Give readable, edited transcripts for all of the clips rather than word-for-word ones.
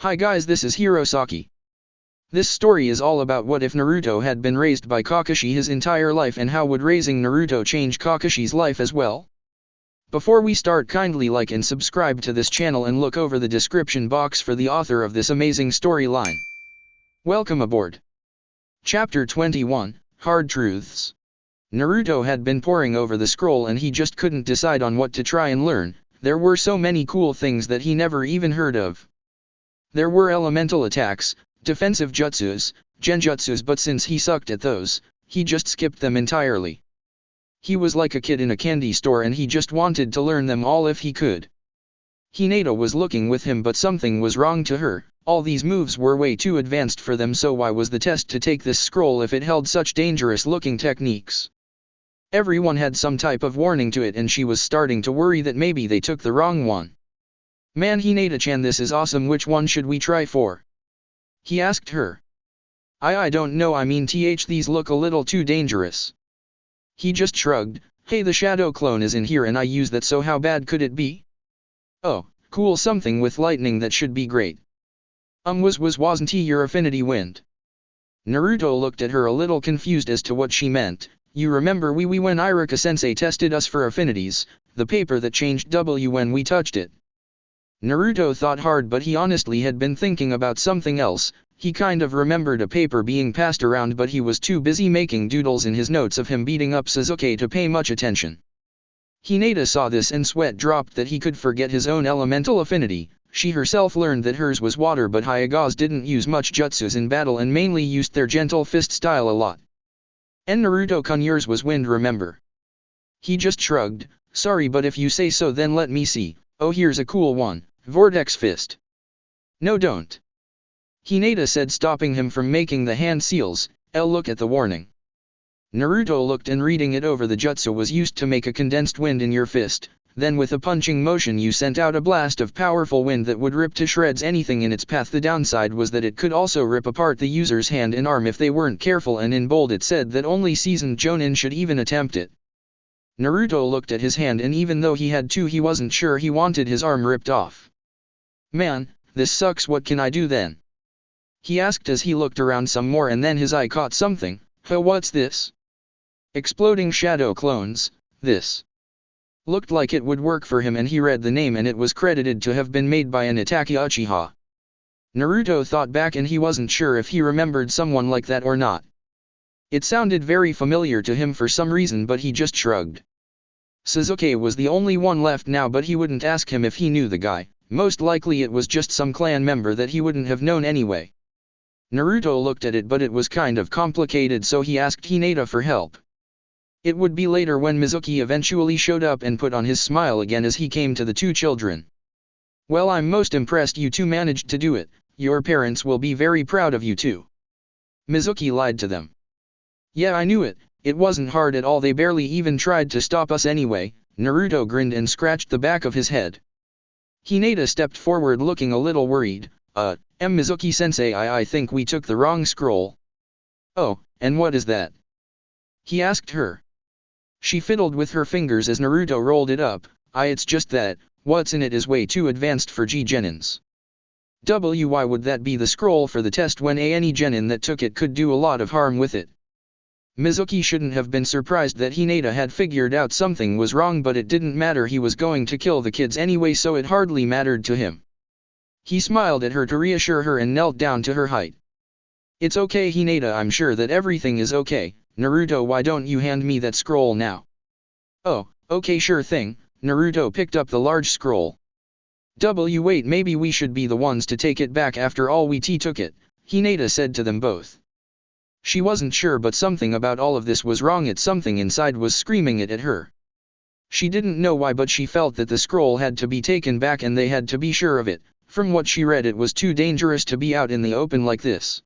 Hi guys, this is Hirosaki. This story is all about what if Naruto had been raised by Kakashi his entire life and how would raising Naruto change Kakashi's life as well? Before we start, kindly like and subscribe to this channel and look over the description box for the author of this amazing storyline. Welcome aboard. Chapter 21, Hard Truths. Naruto had been poring over the scroll and he just couldn't decide on what to try and learn. There were so many cool things that he never even heard of. There were elemental attacks, defensive jutsus, genjutsus, but since he sucked at those, he just skipped them entirely. He was like a kid in a candy store and he just wanted to learn them all if he could. Hinata was looking with him, but something was wrong to her. All these moves were way too advanced for them, so why was the test to take this scroll if it held such dangerous looking techniques? Everyone had some type of warning to it and she was starting to worry that maybe they took the wrong one. Man, Hinata-chan, this is awesome, which one should we try for? He asked her. I don't know, I mean these look a little too dangerous. He just shrugged. Hey, the shadow clone is in here and I use that, so how bad could it be? Oh, cool, something with lightning, that should be great. Wasn't he your affinity wind? Naruto looked at her a little confused as to what she meant. You remember when Iruka-sensei tested us for affinities, the paper that changed W when we touched it? Naruto thought hard, but he honestly had been thinking about something else. He kind of remembered a paper being passed around, but he was too busy making doodles in his notes of him beating up Sasuke to pay much attention. Hinata saw this and sweat dropped that he could forget his own elemental affinity. She herself learned that hers was water, but Hyugas didn't use much jutsus in battle and mainly used their gentle fist style a lot. And Naruto-kun, yours was wind, remember? He just shrugged. Sorry, but if you say so then let me see. Oh, here's a cool one. Vortex fist. No, don't. Hinata said, stopping him from making the hand seals. Look at the warning. Naruto looked, and reading it over, the jutsu was used to make a condensed wind in your fist. Then with a punching motion you sent out a blast of powerful wind that would rip to shreds anything in its path. The downside was that it could also rip apart the user's hand and arm if they weren't careful, and in bold it said that only seasoned jonin should even attempt it. Naruto looked at his hand, and even though he had two, he wasn't sure he wanted his arm ripped off. Man, this sucks, what can I do then? He asked as he looked around some more, and then his eye caught something. What's this? Exploding shadow clones. This looked like it would work for him, and he read the name, and it was credited to have been made by an Itachi Uchiha. Naruto thought back and he wasn't sure if he remembered someone like that or not. It sounded very familiar to him for some reason, but he just shrugged. Sasuke was the only one left now, but he wouldn't ask him if he knew the guy. Most likely it was just some clan member that he wouldn't have known anyway. Naruto looked at it, but it was kind of complicated, so he asked Hinata for help. It would be later when Mizuki eventually showed up and put on his smile again as he came to the two children. Well, I'm most impressed you two managed to do it. Your parents will be very proud of you too. Mizuki lied to them. Yeah, I knew it. It wasn't hard at all, they barely even tried to stop us anyway. Naruto grinned and scratched the back of his head. Hinata stepped forward looking a little worried. Mizuki-sensei, I think we took the wrong scroll. Oh, and what is that? He asked her. She fiddled with her fingers as Naruto rolled it up. It's just that, what's in it is way too advanced for G-genins. Why would that be the scroll for the test when any genin that took it could do a lot of harm with it? Mizuki shouldn't have been surprised that Hinata had figured out something was wrong, but it didn't matter, he was going to kill the kids anyway, so it hardly mattered to him. He smiled at her to reassure her and knelt down to her height. It's okay, Hinata, I'm sure that everything is okay. Naruto, why don't you hand me that scroll now? Oh, okay, sure thing. Naruto picked up the large scroll. Wait, maybe we should be the ones to take it back, after all we took it, Hinata said to them both. She wasn't sure, but something about all of this was wrong. Something inside was screaming it at her. She didn't know why, but she felt that the scroll had to be taken back and they had to be sure of it. From what she read, it was too dangerous to be out in the open like this.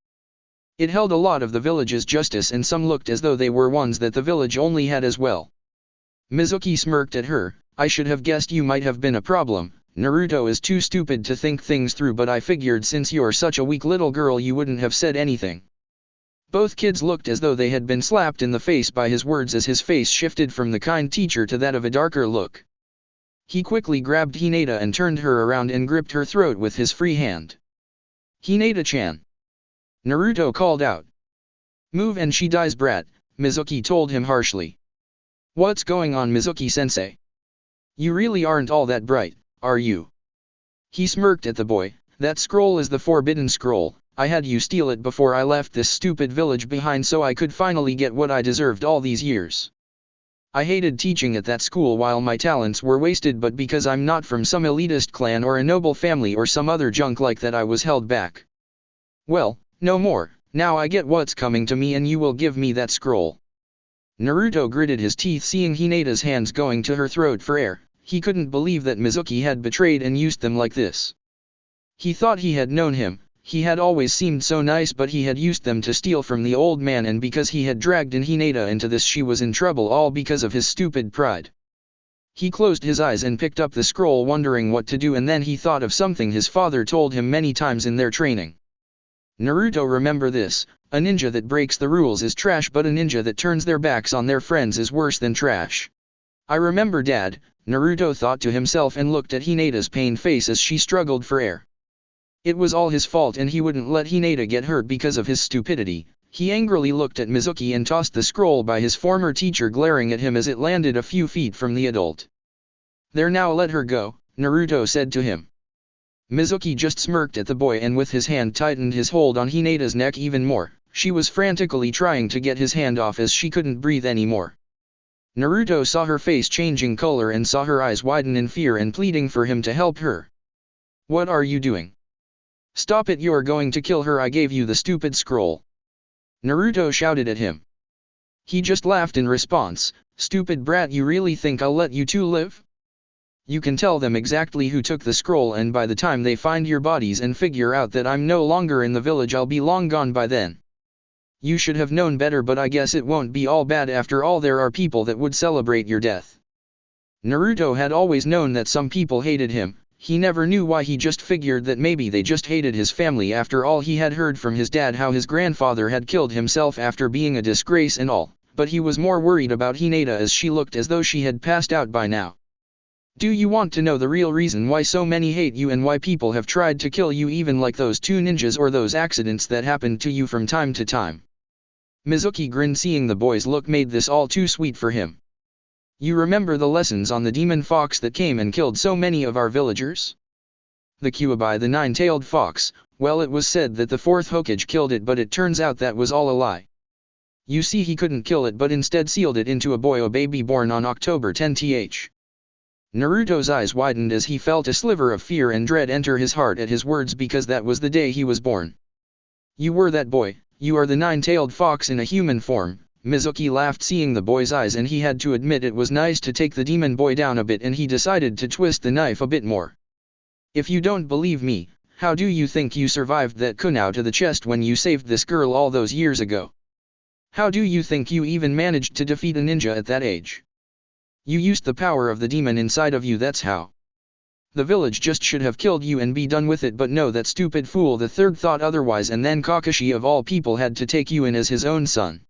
It held a lot of the village's justice, and some looked as though they were ones that the village only had as well. Mizuki smirked at her. I should have guessed you might have been a problem. Naruto is too stupid to think things through, but I figured since you're such a weak little girl you wouldn't have said anything. Both kids looked as though they had been slapped in the face by his words as his face shifted from the kind teacher to that of a darker look. He quickly grabbed Hinata and turned her around and gripped her throat with his free hand. Hinata-chan. Naruto called out. Move and she dies, brat, Mizuki told him harshly. What's going on, Mizuki-sensei? You really aren't all that bright, are you? He smirked at the boy. That scroll is the forbidden scroll. I had you steal it before I left this stupid village behind so I could finally get what I deserved all these years. I hated teaching at that school while my talents were wasted, but because I'm not from some elitist clan or a noble family or some other junk like that, I was held back. Well, no more. Now I get what's coming to me and you will give me that scroll. Naruto gritted his teeth seeing Hinata's hands going to her throat for air. He couldn't believe that Mizuki had betrayed and used them like this. He thought he had known him. He had always seemed so nice, but he had used them to steal from the old man, and because he had dragged in Hinata into this, she was in trouble, all because of his stupid pride. He closed his eyes and picked up the scroll, wondering what to do, and then he thought of something his father told him many times in their training. Naruto, remember this, a ninja that breaks the rules is trash, but a ninja that turns their backs on their friends is worse than trash. I remember, Dad, Naruto thought to himself and looked at Hinata's pained face as she struggled for air. It was all his fault and he wouldn't let Hinata get hurt because of his stupidity. He angrily looked at Mizuki and tossed the scroll by his former teacher, glaring at him as it landed a few feet from the adult. There, now let her go, Naruto said to him. Mizuki just smirked at the boy and with his hand tightened his hold on Hinata's neck even more. She was frantically trying to get his hand off as she couldn't breathe anymore. Naruto saw her face changing color and saw her eyes widen in fear and pleading for him to help her. What are you doing? Stop it, you're going to kill her, I gave you the stupid scroll. Naruto shouted at him. He just laughed in response. Stupid brat, you really think I'll let you two live? You can tell them exactly who took the scroll, and by the time they find your bodies and figure out that I'm no longer in the village, I'll be long gone by then. You should have known better, but I guess it won't be all bad after all. There are people that would celebrate your death. Naruto had always known that some people hated him. He never knew why. He just figured that maybe they just hated his family. After all, he had heard from his dad how his grandfather had killed himself after being a disgrace and all, but he was more worried about Hinata as she looked as though she had passed out by now. Do you want to know the real reason why so many hate you and why people have tried to kill you, even like those two ninjas or those accidents that happened to you from time to time? Mizuki grinned, seeing the boy's look made this all too sweet for him. You remember the lessons on the demon fox that came and killed so many of our villagers? The Kyuubi, the nine-tailed fox. Well, it was said that the fourth Hokage killed it, but it turns out that was all a lie. You see, he couldn't kill it but instead sealed it into a boy, a baby born on October 10th. Naruto's eyes widened as he felt a sliver of fear and dread enter his heart at his words, because that was the day he was born. You were that boy, you are the nine-tailed fox in a human form. Mizuki laughed, seeing the boy's eyes, and he had to admit it was nice to take the demon boy down a bit, and he decided to twist the knife a bit more. If you don't believe me, how do you think you survived that kunai to the chest when you saved this girl all those years ago? How do you think you even managed to defeat a ninja at that age? You used the power of the demon inside of you, that's how. The village just should have killed you and be done with it, but no, that stupid fool the third thought otherwise, and then Kakashi of all people had to take you in as his own son.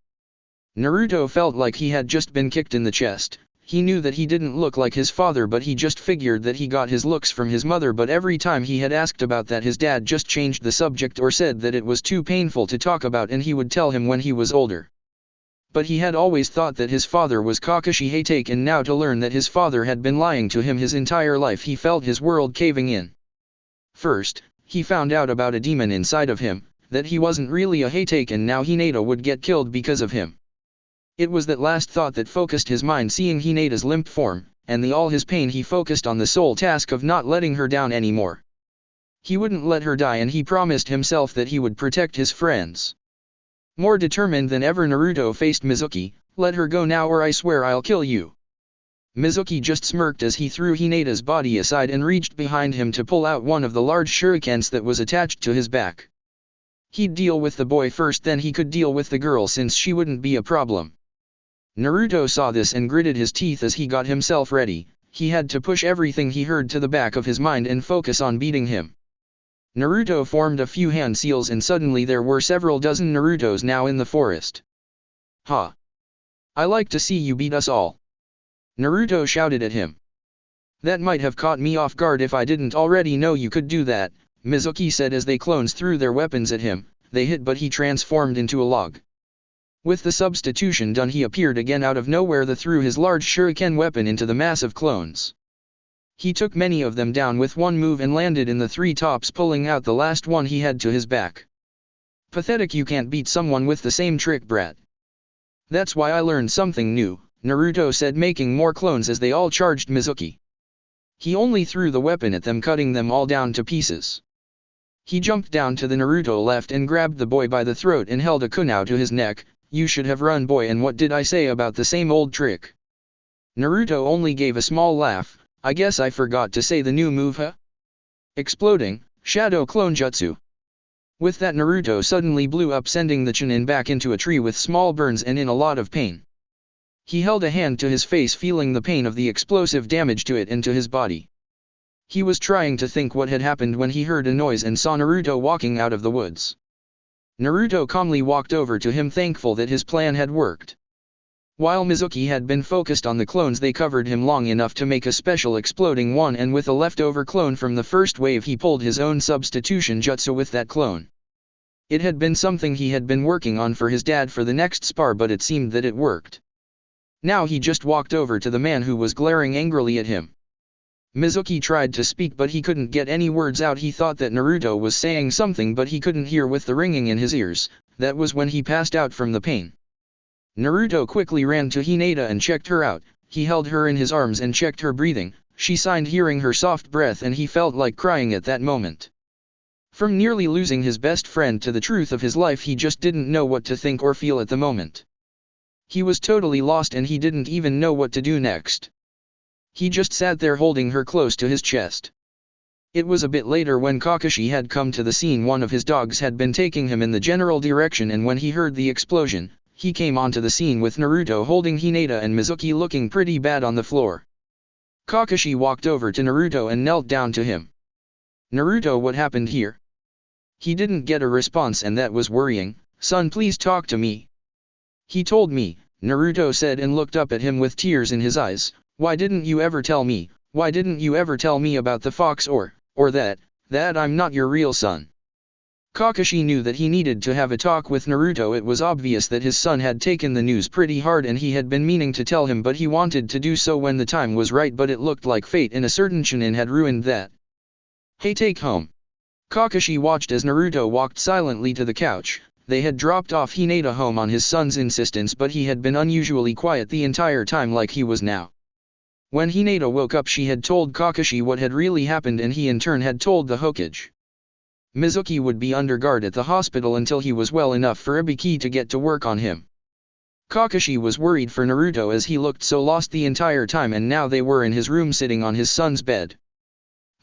Naruto felt like he had just been kicked in the chest. He knew that he didn't look like his father, but he just figured that he got his looks from his mother, but every time he had asked about that, his dad just changed the subject or said that it was too painful to talk about and he would tell him when he was older. But he had always thought that his father was Kakashi Hatake, and now to learn that his father had been lying to him his entire life, he felt his world caving in. First, he found out about a demon inside of him, that he wasn't really a Hatake, and now Hinata would get killed because of him. It was that last thought that focused his mind, seeing Hinata's limp form, and all his pain he focused on the sole task of not letting her down anymore. He wouldn't let her die, and he promised himself that he would protect his friends. More determined than ever, Naruto faced Mizuki. Let her go now or I swear I'll kill you. Mizuki just smirked as he threw Hinata's body aside and reached behind him to pull out one of the large shurikens that was attached to his back. He'd deal with the boy first, then he could deal with the girl, since she wouldn't be a problem. Naruto saw this and gritted his teeth as he got himself ready. He had to push everything he heard to the back of his mind and focus on beating him. Naruto formed a few hand seals, and suddenly there were several dozen Narutos now in the forest. Ha! I like to see you beat us all. Naruto shouted at him. That might have caught me off guard if I didn't already know you could do that, Mizuki said as they clones threw their weapons at him. They hit but he transformed into a log. With the substitution done, he appeared again out of nowhere and threw his large shuriken weapon into the mass of clones. He took many of them down with one move and landed in the three tops, pulling out the last one he had to his back. Pathetic, you can't beat someone with the same trick, brat. That's why I learned something new, Naruto said, making more clones as they all charged Mizuki. He only threw the weapon at them, cutting them all down to pieces. He jumped down to the Naruto left and grabbed the boy by the throat and held a kunai to his neck. You should have run, boy, and what did I say about the same old trick? Naruto only gave a small laugh. I guess I forgot to say the new move, huh? Exploding, Shadow Clone Jutsu. With that, Naruto suddenly blew up, sending the Chunin back into a tree with small burns and in a lot of pain. He held a hand to his face, feeling the pain of the explosive damage to it and to his body. He was trying to think what had happened when he heard a noise and saw Naruto walking out of the woods. Naruto calmly walked over to him, thankful that his plan had worked. While Mizuki had been focused on the clones, they covered him long enough to make a special exploding one, and with a leftover clone from the first wave he pulled his own substitution jutsu with that clone. It had been something he had been working on for his dad for the next spar, but it seemed that it worked. Now he just walked over to the man who was glaring angrily at him. Mizuki tried to speak but he couldn't get any words out. He thought that Naruto was saying something but he couldn't hear with the ringing in his ears. That was when he passed out from the pain. Naruto quickly ran to Hinata and checked her out. He held her in his arms and checked her breathing. She signed, hearing her soft breath, and he felt like crying at that moment. From nearly losing his best friend to the truth of his life, he just didn't know what to think or feel at the moment. He was totally lost and he didn't even know what to do next. He just sat there holding her close to his chest. It was a bit later when Kakashi had come to the scene. One of his dogs had been taking him in the general direction, and when he heard the explosion, he came onto the scene with Naruto holding Hinata and Mizuki looking pretty bad on the floor. Kakashi walked over to Naruto and knelt down to him. Naruto, what happened here? He didn't get a response, and that was worrying. Son, please talk to me. He told me, Naruto said and looked up at him with tears in his eyes. Why didn't you ever tell me? Why didn't you ever tell me about the fox or that I'm not your real son? Kakashi knew that he needed to have a talk with Naruto. It was obvious that his son had taken the news pretty hard and he had been meaning to tell him, but he wanted to do so when the time was right, but it looked like fate and a certain Chunin had ruined that. Hey, take home. Kakashi watched as Naruto walked silently to the couch. They had dropped off Hinata home on his son's insistence, but he had been unusually quiet the entire time, like he was now. When Hinata woke up, she had told Kakashi what had really happened, and he in turn had told the Hokage. Mizuki would be under guard at the hospital until he was well enough for Ibiki to get to work on him. Kakashi was worried for Naruto as he looked so lost the entire time, and now they were in his room sitting on his son's bed.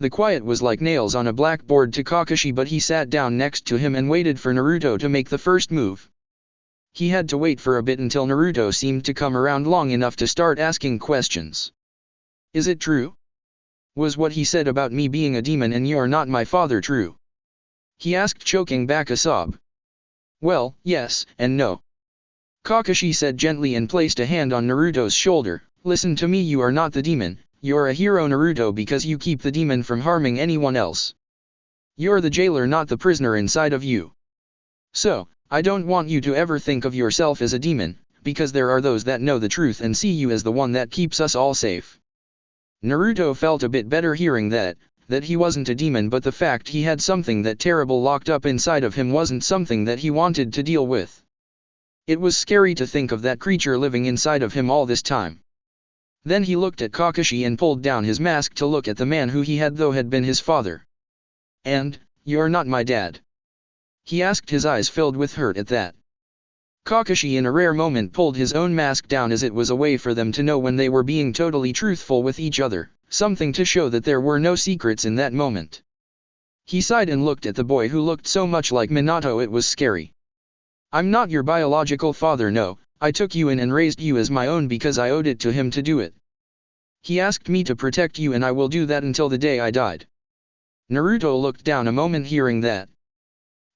The quiet was like nails on a blackboard to Kakashi, but he sat down next to him and waited for Naruto to make the first move. He had to wait for a bit until Naruto seemed to come around long enough to start asking questions. Is it true? Was what he said about me being a demon and you're not my father true? He asked, choking back a sob. Well, yes, and no. Kakashi said gently and placed a hand on Naruto's shoulder. Listen to me, you are not the demon, you're a hero, Naruto, because you keep the demon from harming anyone else. You're the jailer, not the prisoner inside of you. So, I don't want you to ever think of yourself as a demon, because there are those that know the truth and see you as the one that keeps us all safe. Naruto felt a bit better hearing that he wasn't a demon, but the fact he had something that terrible locked up inside of him wasn't something that he wanted to deal with. It was scary to think of that creature living inside of him all this time. Then he looked at Kakashi and pulled down his mask to look at the man who he had been his father. And, you're not my dad? He asked, his eyes filled with hurt at that. Kakashi in a rare moment pulled his own mask down, as it was a way for them to know when they were being totally truthful with each other, something to show that there were no secrets in that moment. He sighed and looked at the boy who looked so much like Minato it was scary. I'm not your biological father, no, I took you in and raised you as my own because I owed it to him to do it. He asked me to protect you and I will do that until the day I died. Naruto looked down a moment hearing that.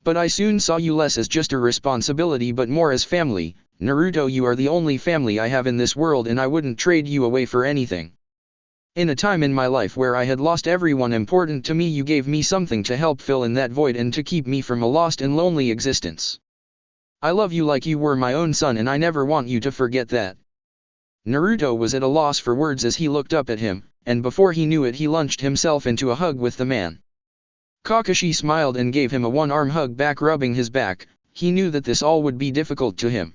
But I soon saw you less as just a responsibility but more as family. Naruto, you are the only family I have in this world and I wouldn't trade you away for anything. In a time in my life where I had lost everyone important to me, you gave me something to help fill in that void and to keep me from a lost and lonely existence. I love you like you were my own son, and I never want you to forget that." Naruto was at a loss for words as he looked up at him, and before he knew it he launched himself into a hug with the man. Kakashi smiled and gave him a one-arm hug back, rubbing his back. He knew that this all would be difficult to him.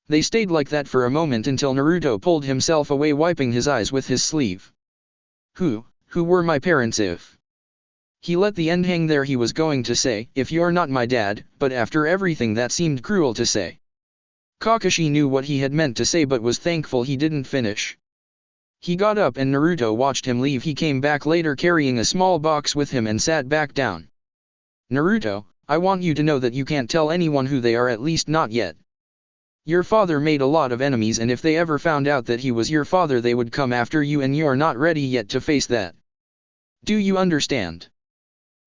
They stayed like that for a moment until Naruto pulled himself away, wiping his eyes with his sleeve. Who were my parents if? He let the end hang there. He was going to say, "If you're not my dad," but after everything that seemed cruel to say. Kakashi knew what he had meant to say but was thankful he didn't finish. He got up and Naruto watched him leave. He came back later carrying a small box with him and sat back down. "Naruto, I want you to know that you can't tell anyone who they are, at least not yet. Your father made a lot of enemies, and if they ever found out that he was your father they would come after you, and you're not ready yet to face that. Do you understand?"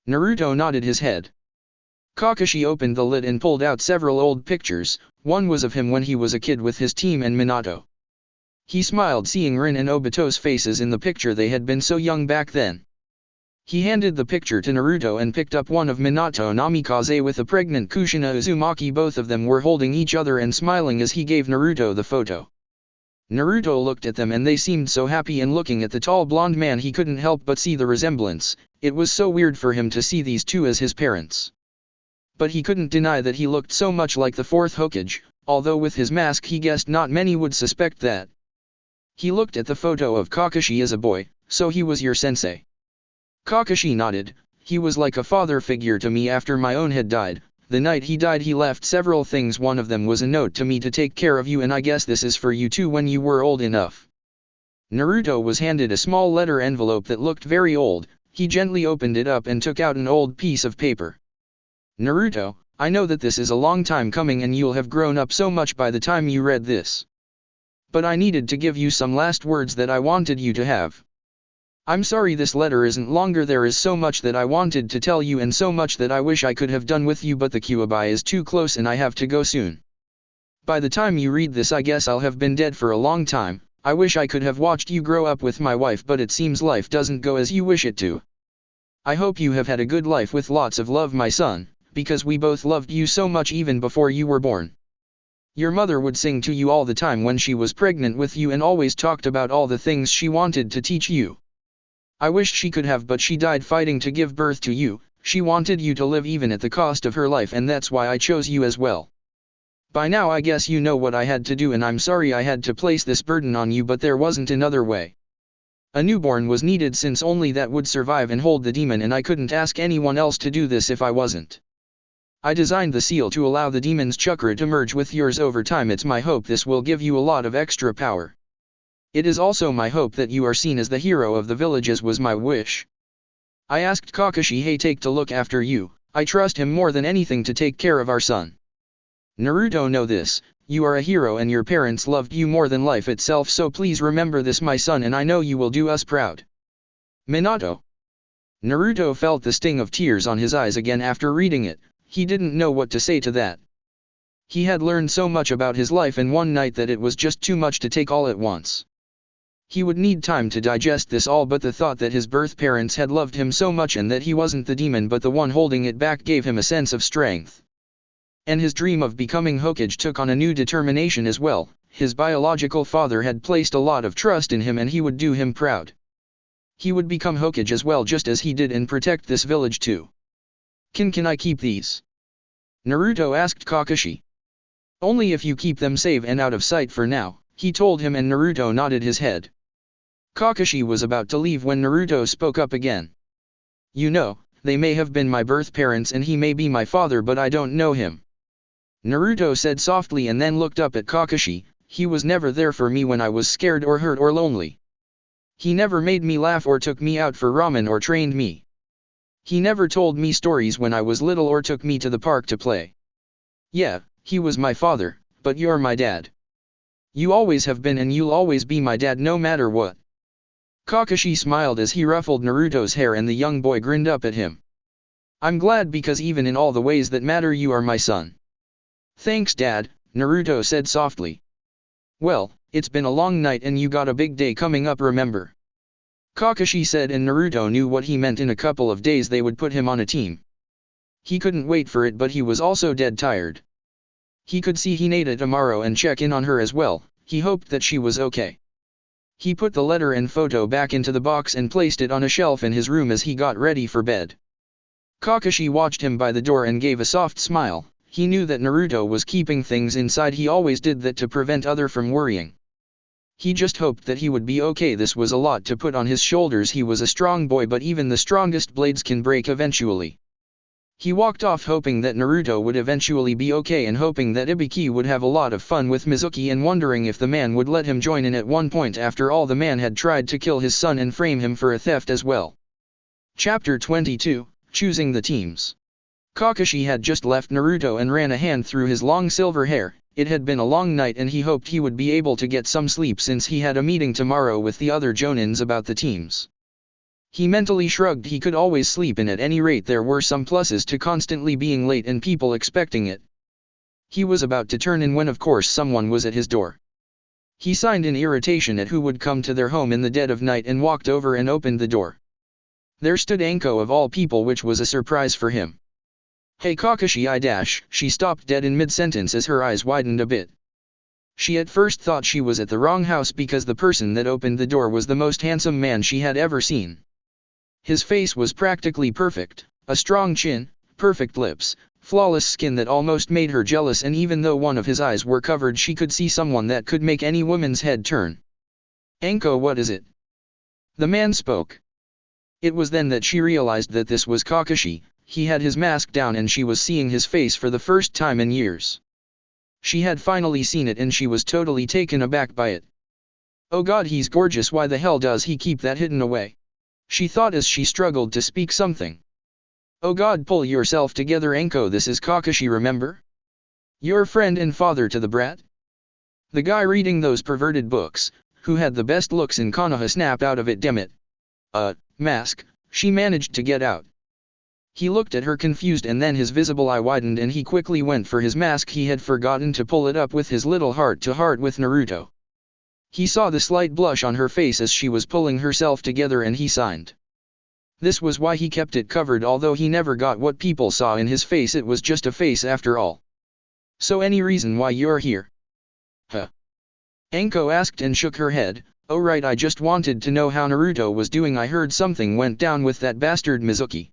Naruto nodded his head. Kakashi opened the lid and pulled out several old pictures. One was of him when he was a kid with his team and Minato. He smiled seeing Rin and Obito's faces in the picture. They had been so young back then. He handed the picture to Naruto and picked up one of Minato Namikaze with a pregnant Kushina Uzumaki. Both of them were holding each other and smiling as he gave Naruto the photo. Naruto looked at them and they seemed so happy, and looking at the tall blonde man he couldn't help but see the resemblance. It was so weird for him to see these two as his parents. But he couldn't deny that he looked so much like the fourth Hokage, although with his mask he guessed not many would suspect that. He looked at the photo of Kakashi as a boy. "So he was your sensei?" Kakashi nodded. "He was like a father figure to me after my own had died. The night he died he left several things. One of them was a note to me to take care of you, and I guess this is for you too when you were old enough." Naruto was handed a small letter envelope that looked very old. He gently opened it up and took out an old piece of paper. "Naruto, I know that this is a long time coming and you'll have grown up so much by the time you read this. But I needed to give you some last words that I wanted you to have. I'm sorry this letter isn't longer. There is so much that I wanted to tell you and so much that I wish I could have done with you, but the Kyuubi is too close and I have to go soon. By the time you read this I guess I'll have been dead for a long time. I wish I could have watched you grow up with my wife, but it seems life doesn't go as you wish it to. I hope you have had a good life with lots of love, my son, because we both loved you so much even before you were born. Your mother would sing to you all the time when she was pregnant with you and always talked about all the things she wanted to teach you. I wished she could have, but she died fighting to give birth to you. She wanted you to live even at the cost of her life, and that's why I chose you as well. By now I guess you know what I had to do, and I'm sorry I had to place this burden on you, but there wasn't another way. A newborn was needed since only that would survive and hold the demon, and I couldn't ask anyone else to do this if I wasn't. I designed the seal to allow the demon's chakra to merge with yours over time. It's my hope this will give you a lot of extra power. It is also my hope that you are seen as the hero of the village, as was my wish. I asked Kakashi hey take to look after you. I trust him more than anything to take care of our son. Naruto, know this, you are a hero and your parents loved you more than life itself, so please remember this, my son, and I know you will do us proud. Minato. Naruto felt the sting of tears on his eyes again after reading it. He didn't know what to say to that. He had learned so much about his life in one night that it was just too much to take all at once. He would need time to digest this all, but the thought that his birth parents had loved him so much and that he wasn't the demon but the one holding it back gave him a sense of strength. And his dream of becoming Hokage took on a new determination as well. His biological father had placed a lot of trust in him and he would do him proud. He would become Hokage as well, just as he did, and protect this village too. Can I keep these? Naruto asked Kakashi. Only if you keep them safe and out of sight for now, he told him, and Naruto nodded his head. Kakashi was about to leave when Naruto spoke up again. You know, they may have been my birth parents and he may be my father, but I don't know him. Naruto said softly and then looked up at Kakashi. He was never there for me when I was scared or hurt or lonely. He never made me laugh or took me out for ramen or trained me. He never told me stories when I was little or took me to the park to play. Yeah, he was my father, but you're my dad. You always have been and you'll always be my dad no matter what. Kakashi smiled as he ruffled Naruto's hair and the young boy grinned up at him. I'm glad, because even in all the ways that matter you are my son. Thanks Dad, Naruto said softly. Well, it's been a long night and you got a big day coming up, remember? Kakashi said, and Naruto knew what he meant. In a couple of days they would put him on a team. He couldn't wait for it, but he was also dead tired. He could see Hinata tomorrow and check in on her as well. He hoped that she was okay. He put the letter and photo back into the box and placed it on a shelf in his room as he got ready for bed. Kakashi watched him by the door and gave a soft smile. He knew that Naruto was keeping things inside. He always did that to prevent others from worrying. He just hoped that he would be okay. This was a lot to put on his shoulders. He was a strong boy, but even the strongest blades can break eventually. He walked off hoping that Naruto would eventually be okay and hoping that Ibiki would have a lot of fun with Mizuki and wondering if the man would let him join in at one point. After all, the man had tried to kill his son and frame him for a theft as well. Chapter 22, Choosing the Teams. Kakashi had just left Naruto and ran a hand through his long silver hair. It had been a long night and he hoped he would be able to get some sleep since he had a meeting tomorrow with the other Jonins about the teams. He mentally shrugged. He could always sleep in. At any rate, there were some pluses to constantly being late and people expecting it. He was about to turn in when of course someone was at his door. He sighed in irritation at who would come to their home in the dead of night and walked over and opened the door. There stood Anko of all people, which was a surprise for him. "Hey Kakashi, She stopped dead in mid-sentence as her eyes widened a bit. She at first thought she was at the wrong house because the person that opened the door was the most handsome man she had ever seen. His face was practically perfect, a strong chin, perfect lips, flawless skin that almost made her jealous, and even though one of his eyes were covered she could see someone that could make any woman's head turn. "Anko, what is it?" The man spoke. It was then that she realized that this was Kakashi. He had his mask down and she was seeing his face for the first time in years. She had finally seen it and she was totally taken aback by it. "Oh God, he's gorgeous. Why the hell does he keep that hidden away?" she thought as she struggled to speak something. "Oh God, pull yourself together, Anko. This is Kakashi, remember? Your friend and father to the brat? The guy reading those perverted books, who had the best looks in Konoha." Snapped out of it. "Damn it. Mask," she managed to get out. He looked at her confused and then his visible eye widened and he quickly went for his mask. He had forgotten to pull it up with his little heart-to-heart with Naruto. He saw the slight blush on her face as she was pulling herself together and he sighed. This was why he kept it covered, although he never got what people saw in his face. It was just a face after all. "So any reason why you're here?" "Huh?" Anko asked and shook her head. "Oh right, I just wanted to know how Naruto was doing. I heard something went down with that bastard Mizuki."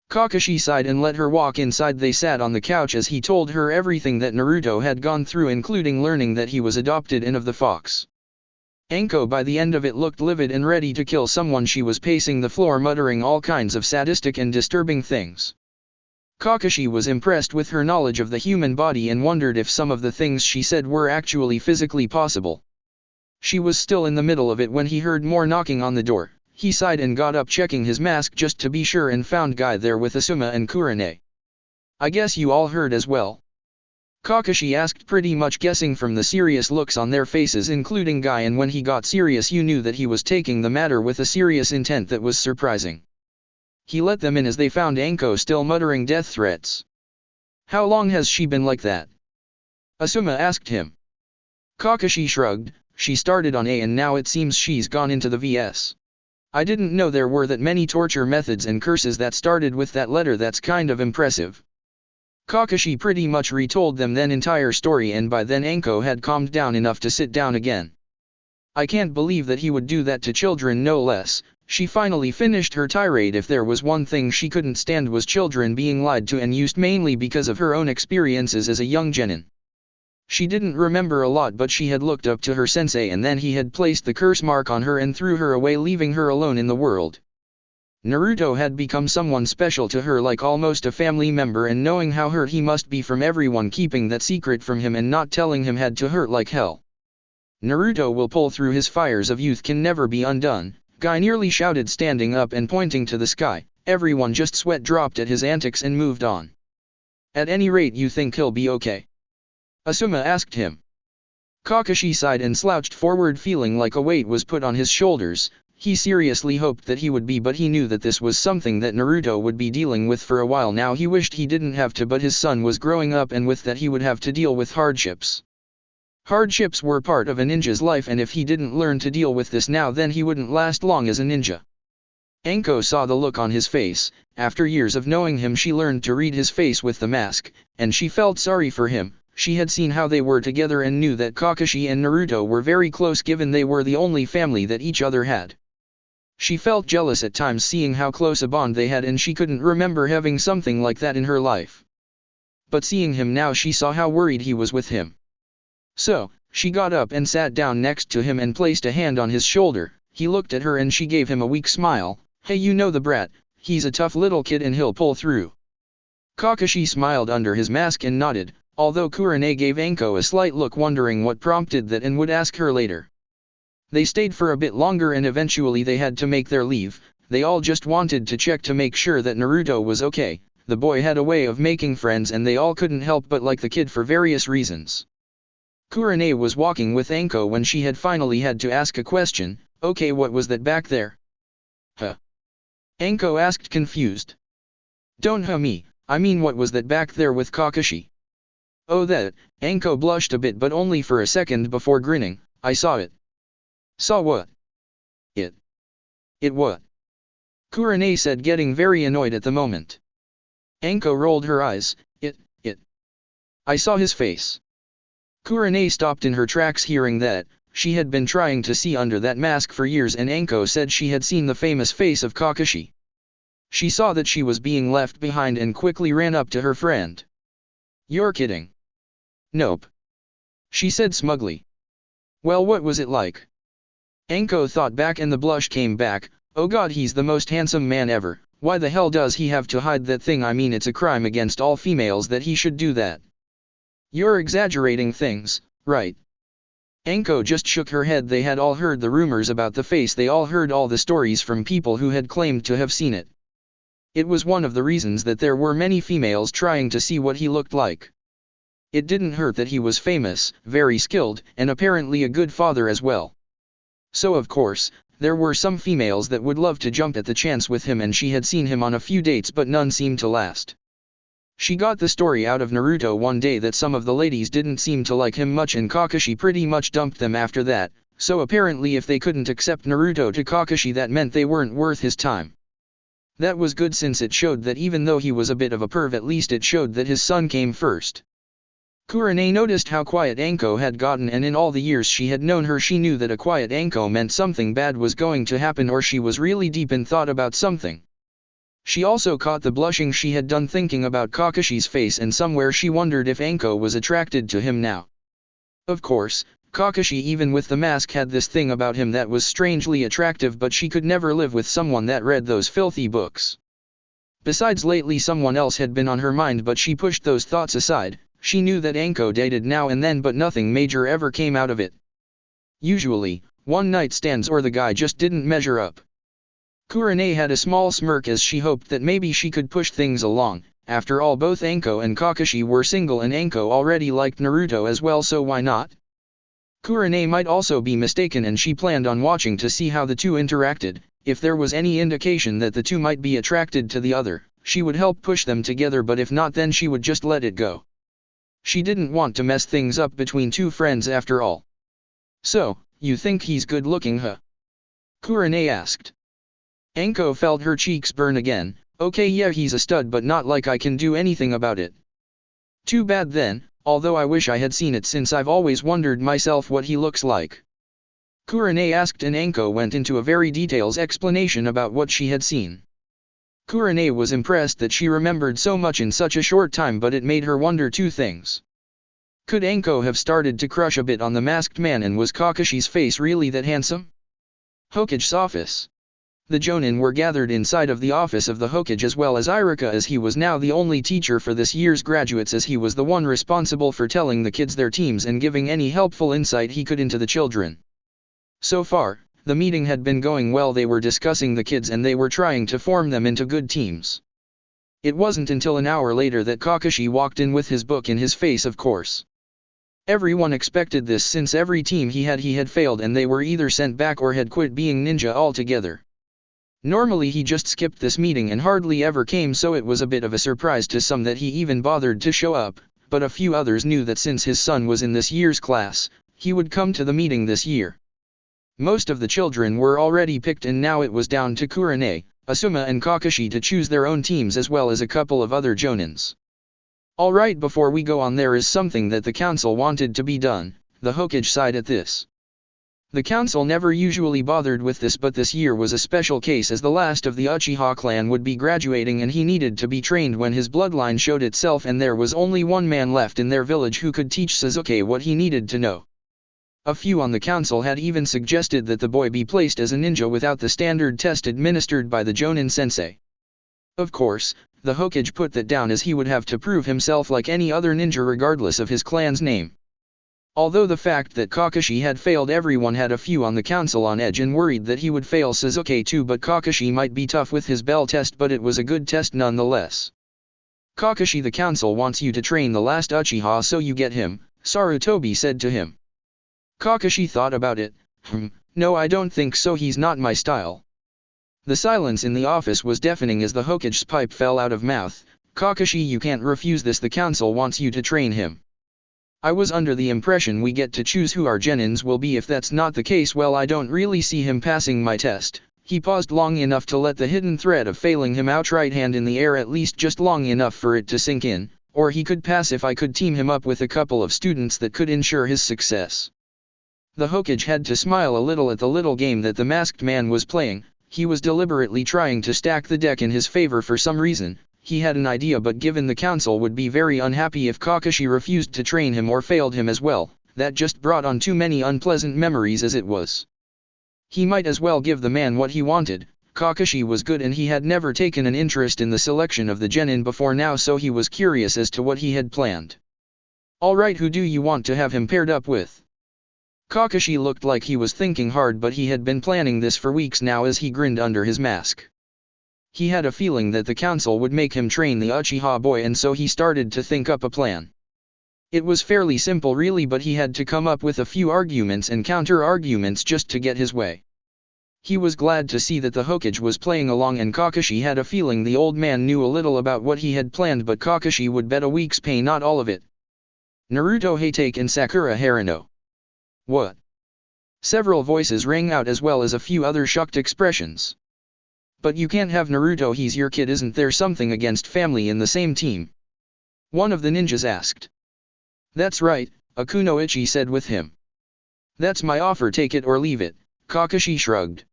Kakashi sighed and let her walk inside. They sat on the couch as he told her everything that Naruto had gone through, including learning that he was adopted and of the fox. Anko by the end of it looked livid and ready to kill someone. She was pacing the floor muttering all kinds of sadistic and disturbing things. Kakashi was impressed with her knowledge of the human body and wondered if some of the things she said were actually physically possible. She was still in the middle of it when he heard more knocking on the door. He sighed and got up, checking his mask just to be sure, and found Guy there with Asuma and Kurane. "I guess you all heard as well?" Kakashi asked, pretty much guessing from the serious looks on their faces, including Guy, and when he got serious you knew that he was taking the matter with a serious intent that was surprising. He let them in as they found Anko still muttering death threats. "How long has she been like that?" Asuma asked him. Kakashi shrugged. "She started on A and now it seems she's gone into the VS. I didn't know there were that many torture methods and curses that started with that letter. That's kind of impressive." Kakashi pretty much retold them the entire story, and by then Anko had calmed down enough to sit down again. "I can't believe that he would do that to children, no less." She finally finished her tirade. If there was one thing she couldn't stand was children being lied to and used, mainly because of her own experiences as a young genin. She didn't remember a lot, but she had looked up to her sensei and then he had placed the curse mark on her and threw her away, leaving her alone in the world. Naruto had become someone special to her, like almost a family member, and knowing how hurt he must be from everyone keeping that secret from him and not telling him had to hurt like hell. "Naruto will pull through. His fires of youth can never be undone," Guy nearly shouted, standing up and pointing to the sky. Everyone just sweat dropped at his antics and moved on. "At any rate, you think he'll be okay?" Asuma asked him. Kakashi sighed and slouched forward, feeling like a weight was put on his shoulders. He seriously hoped that he would be, but he knew that this was something that Naruto would be dealing with for a while now. He wished he didn't have to, but his son was growing up and with that he would have to deal with hardships. Hardships were part of a ninja's life, and if he didn't learn to deal with this now, then he wouldn't last long as a ninja. Anko saw the look on his face. After years of knowing him, she learned to read his face with the mask, and she felt sorry for him. She had seen how they were together and knew that Kakashi and Naruto were very close, given they were the only family that each other had. She felt jealous at times seeing how close a bond they had, and she couldn't remember having something like that in her life. But seeing him now, she saw how worried he was with him. So, she got up and sat down next to him and placed a hand on his shoulder. He looked at her and she gave him a weak smile. "Hey, you know the brat, he's a tough little kid and he'll pull through." Kakashi smiled under his mask and nodded, although Kurane gave Anko a slight look, wondering what prompted that, and would ask her later. They stayed for a bit longer and eventually they had to make their leave. They all just wanted to check to make sure that Naruto was okay. The boy had a way of making friends and they all couldn't help but like the kid for various reasons. Kurane was walking with Anko when she had finally had to ask a question. "Okay, what was that back there?" "Huh?" Anko asked, confused. "Don't me, I mean what was that back there with Kakashi?" "Oh, that." Anko blushed a bit, but only for a second before grinning. "I saw it." "Saw what?" It what?" Kurane said, getting very annoyed at the moment. Anko rolled her eyes. It. I saw his face." Kurane stopped in her tracks hearing that. She had been trying to see under that mask for years, and Anko said she had seen the famous face of Kakashi. She saw that she was being left behind and quickly ran up to her friend. "You're kidding." "Nope," she said smugly. "Well, what was it like?" Anko thought back and the blush came back. "Oh god, he's the most handsome man ever. Why the hell does he have to hide that thing? I mean, it's a crime against all females that he should do that." "You're exaggerating things, right?" Anko just shook her head. They had all heard the rumors about the face. They all heard all the stories from people who had claimed to have seen it. It was one of the reasons that there were many females trying to see what he looked like. It didn't hurt that he was famous, very skilled, and apparently a good father as well. So of course, there were some females that would love to jump at the chance with him, and she had seen him on a few dates, but none seemed to last. She got the story out of Naruto one day that some of the ladies didn't seem to like him much, and Kakashi pretty much dumped them after that, so apparently if they couldn't accept Naruto to Kakashi, that meant they weren't worth his time. That was good, since it showed that even though he was a bit of a perv, at least it showed that his son came first. Kurane noticed how quiet Anko had gotten, and in all the years she had known her, she knew that a quiet Anko meant something bad was going to happen, or she was really deep in thought about something. She also caught the blushing she had done thinking about Kakashi's face, and somewhere she wondered if Anko was attracted to him now. Of course, Kakashi, even with the mask, had this thing about him that was strangely attractive, but she could never live with someone that read those filthy books. Besides, lately someone else had been on her mind, but she pushed those thoughts aside. She knew that Anko dated now and then, but nothing major ever came out of it. Usually, one-night stands or the guy just didn't measure up. Kurane had a small smirk as she hoped that maybe she could push things along. After all, both Anko and Kakashi were single, and Anko already liked Naruto as well, so why not? Kurane might also be mistaken, and she planned on watching to see how the two interacted. If there was any indication that the two might be attracted to the other, she would help push them together, but if not, then she would just let it go. She didn't want to mess things up between two friends after all. "So, you think he's good looking, huh?" Kurane asked. Anko felt her cheeks burn again. "Okay, yeah, he's a stud, but not like I can do anything about it." "Too bad then, although I wish I had seen it, since I've always wondered myself what he looks like." Kurane asked, and Anko went into a very detailed explanation about what she had seen. Kurane was impressed that she remembered so much in such a short time, but it made her wonder two things. Could Anko have started to crush a bit on the masked man, and was Kakashi's face really that handsome? Hokage's office. The Jonin were gathered inside of the office of the Hokage, as well as Iruka, as he was now the only teacher for this year's graduates, as he was the one responsible for telling the kids their teams and giving any helpful insight he could into the children. So far, the meeting had been going well. They were discussing the kids and they were trying to form them into good teams. It wasn't until an hour later that Kakashi walked in with his book in his face, of course. Everyone expected this, since every team he had failed, and they were either sent back or had quit being ninja altogether. Normally he just skipped this meeting and hardly ever came, so it was a bit of a surprise to some that he even bothered to show up, but a few others knew that since his son was in this year's class, he would come to the meeting this year. Most of the children were already picked and now it was down to Kurane, Asuma and Kakashi to choose their own teams as well as a couple of other jonins. Alright, before we go on, there is something that the council wanted to be done. The Hokage sighed at this. The council never usually bothered with this, but this year was a special case as the last of the Uchiha clan would be graduating and he needed to be trained when his bloodline showed itself, and there was only one man left in their village who could teach Sasuke what he needed to know. A few on the council had even suggested that the boy be placed as a ninja without the standard test administered by the Jonin sensei. Of course, the Hokage put that down as he would have to prove himself like any other ninja regardless of his clan's name. Although the fact that Kakashi had failed everyone had a few on the council on edge and worried that he would fail Sasuke too, but Kakashi might be tough with his bell test, but it was a good test nonetheless. Kakashi, the council wants you to train the last Uchiha so you get him, Sarutobi said to him. Kakashi thought about it. No, I don't think so, he's not my style. The silence in the office was deafening as the Hokage's pipe fell out of mouth. Kakashi, you can't refuse this, the council wants you to train him. I was under the impression we get to choose who our genins will be. If that's not the case, well, I don't really see him passing my test. He paused long enough to let the hidden threat of failing him outright hand in the air, at least just long enough for it to sink in, or he could pass if I could team him up with a couple of students that could ensure his success. The Hokage had to smile a little at the little game that the masked man was playing. He was deliberately trying to stack the deck in his favor for some reason. He had an idea, but given the council would be very unhappy if Kakashi refused to train him or failed him as well, that just brought on too many unpleasant memories as it was. He might as well give the man what he wanted. Kakashi was good and he had never taken an interest in the selection of the genin before now, so he was curious as to what he had planned. Alright, who do you want to have him paired up with? Kakashi looked like he was thinking hard, but he had been planning this for weeks now as he grinned under his mask. He had a feeling that the council would make him train the Uchiha boy, and so he started to think up a plan. It was fairly simple really, but he had to come up with a few arguments and counter-arguments just to get his way. He was glad to see that the Hokage was playing along, and Kakashi had a feeling the old man knew a little about what he had planned, but Kakashi would bet a week's pay not all of it. Naruto Hatake and Sakura Haruno. What? Several voices rang out as well as a few other shocked expressions. But you can't have Naruto, he's your kid, isn't there something against family in the same team? One of the ninjas asked. That's right, Akunoichi said with him. That's my offer, take it or leave it, Kakashi shrugged.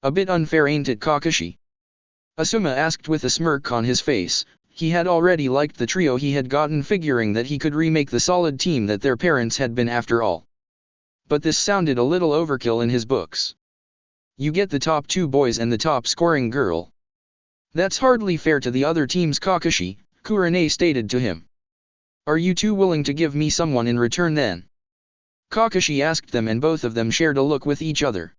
A bit unfair, ain't it, Kakashi? Asuma asked with a smirk on his face. He had already liked the trio he had gotten, figuring that he could remake the solid team that their parents had been after all. But this sounded a little overkill in his books. You get the top two boys and the top scoring girl. That's hardly fair to the other teams, Kakashi, Kurane stated to him. Are you two willing to give me someone in return then? Kakashi asked them, and both of them shared a look with each other.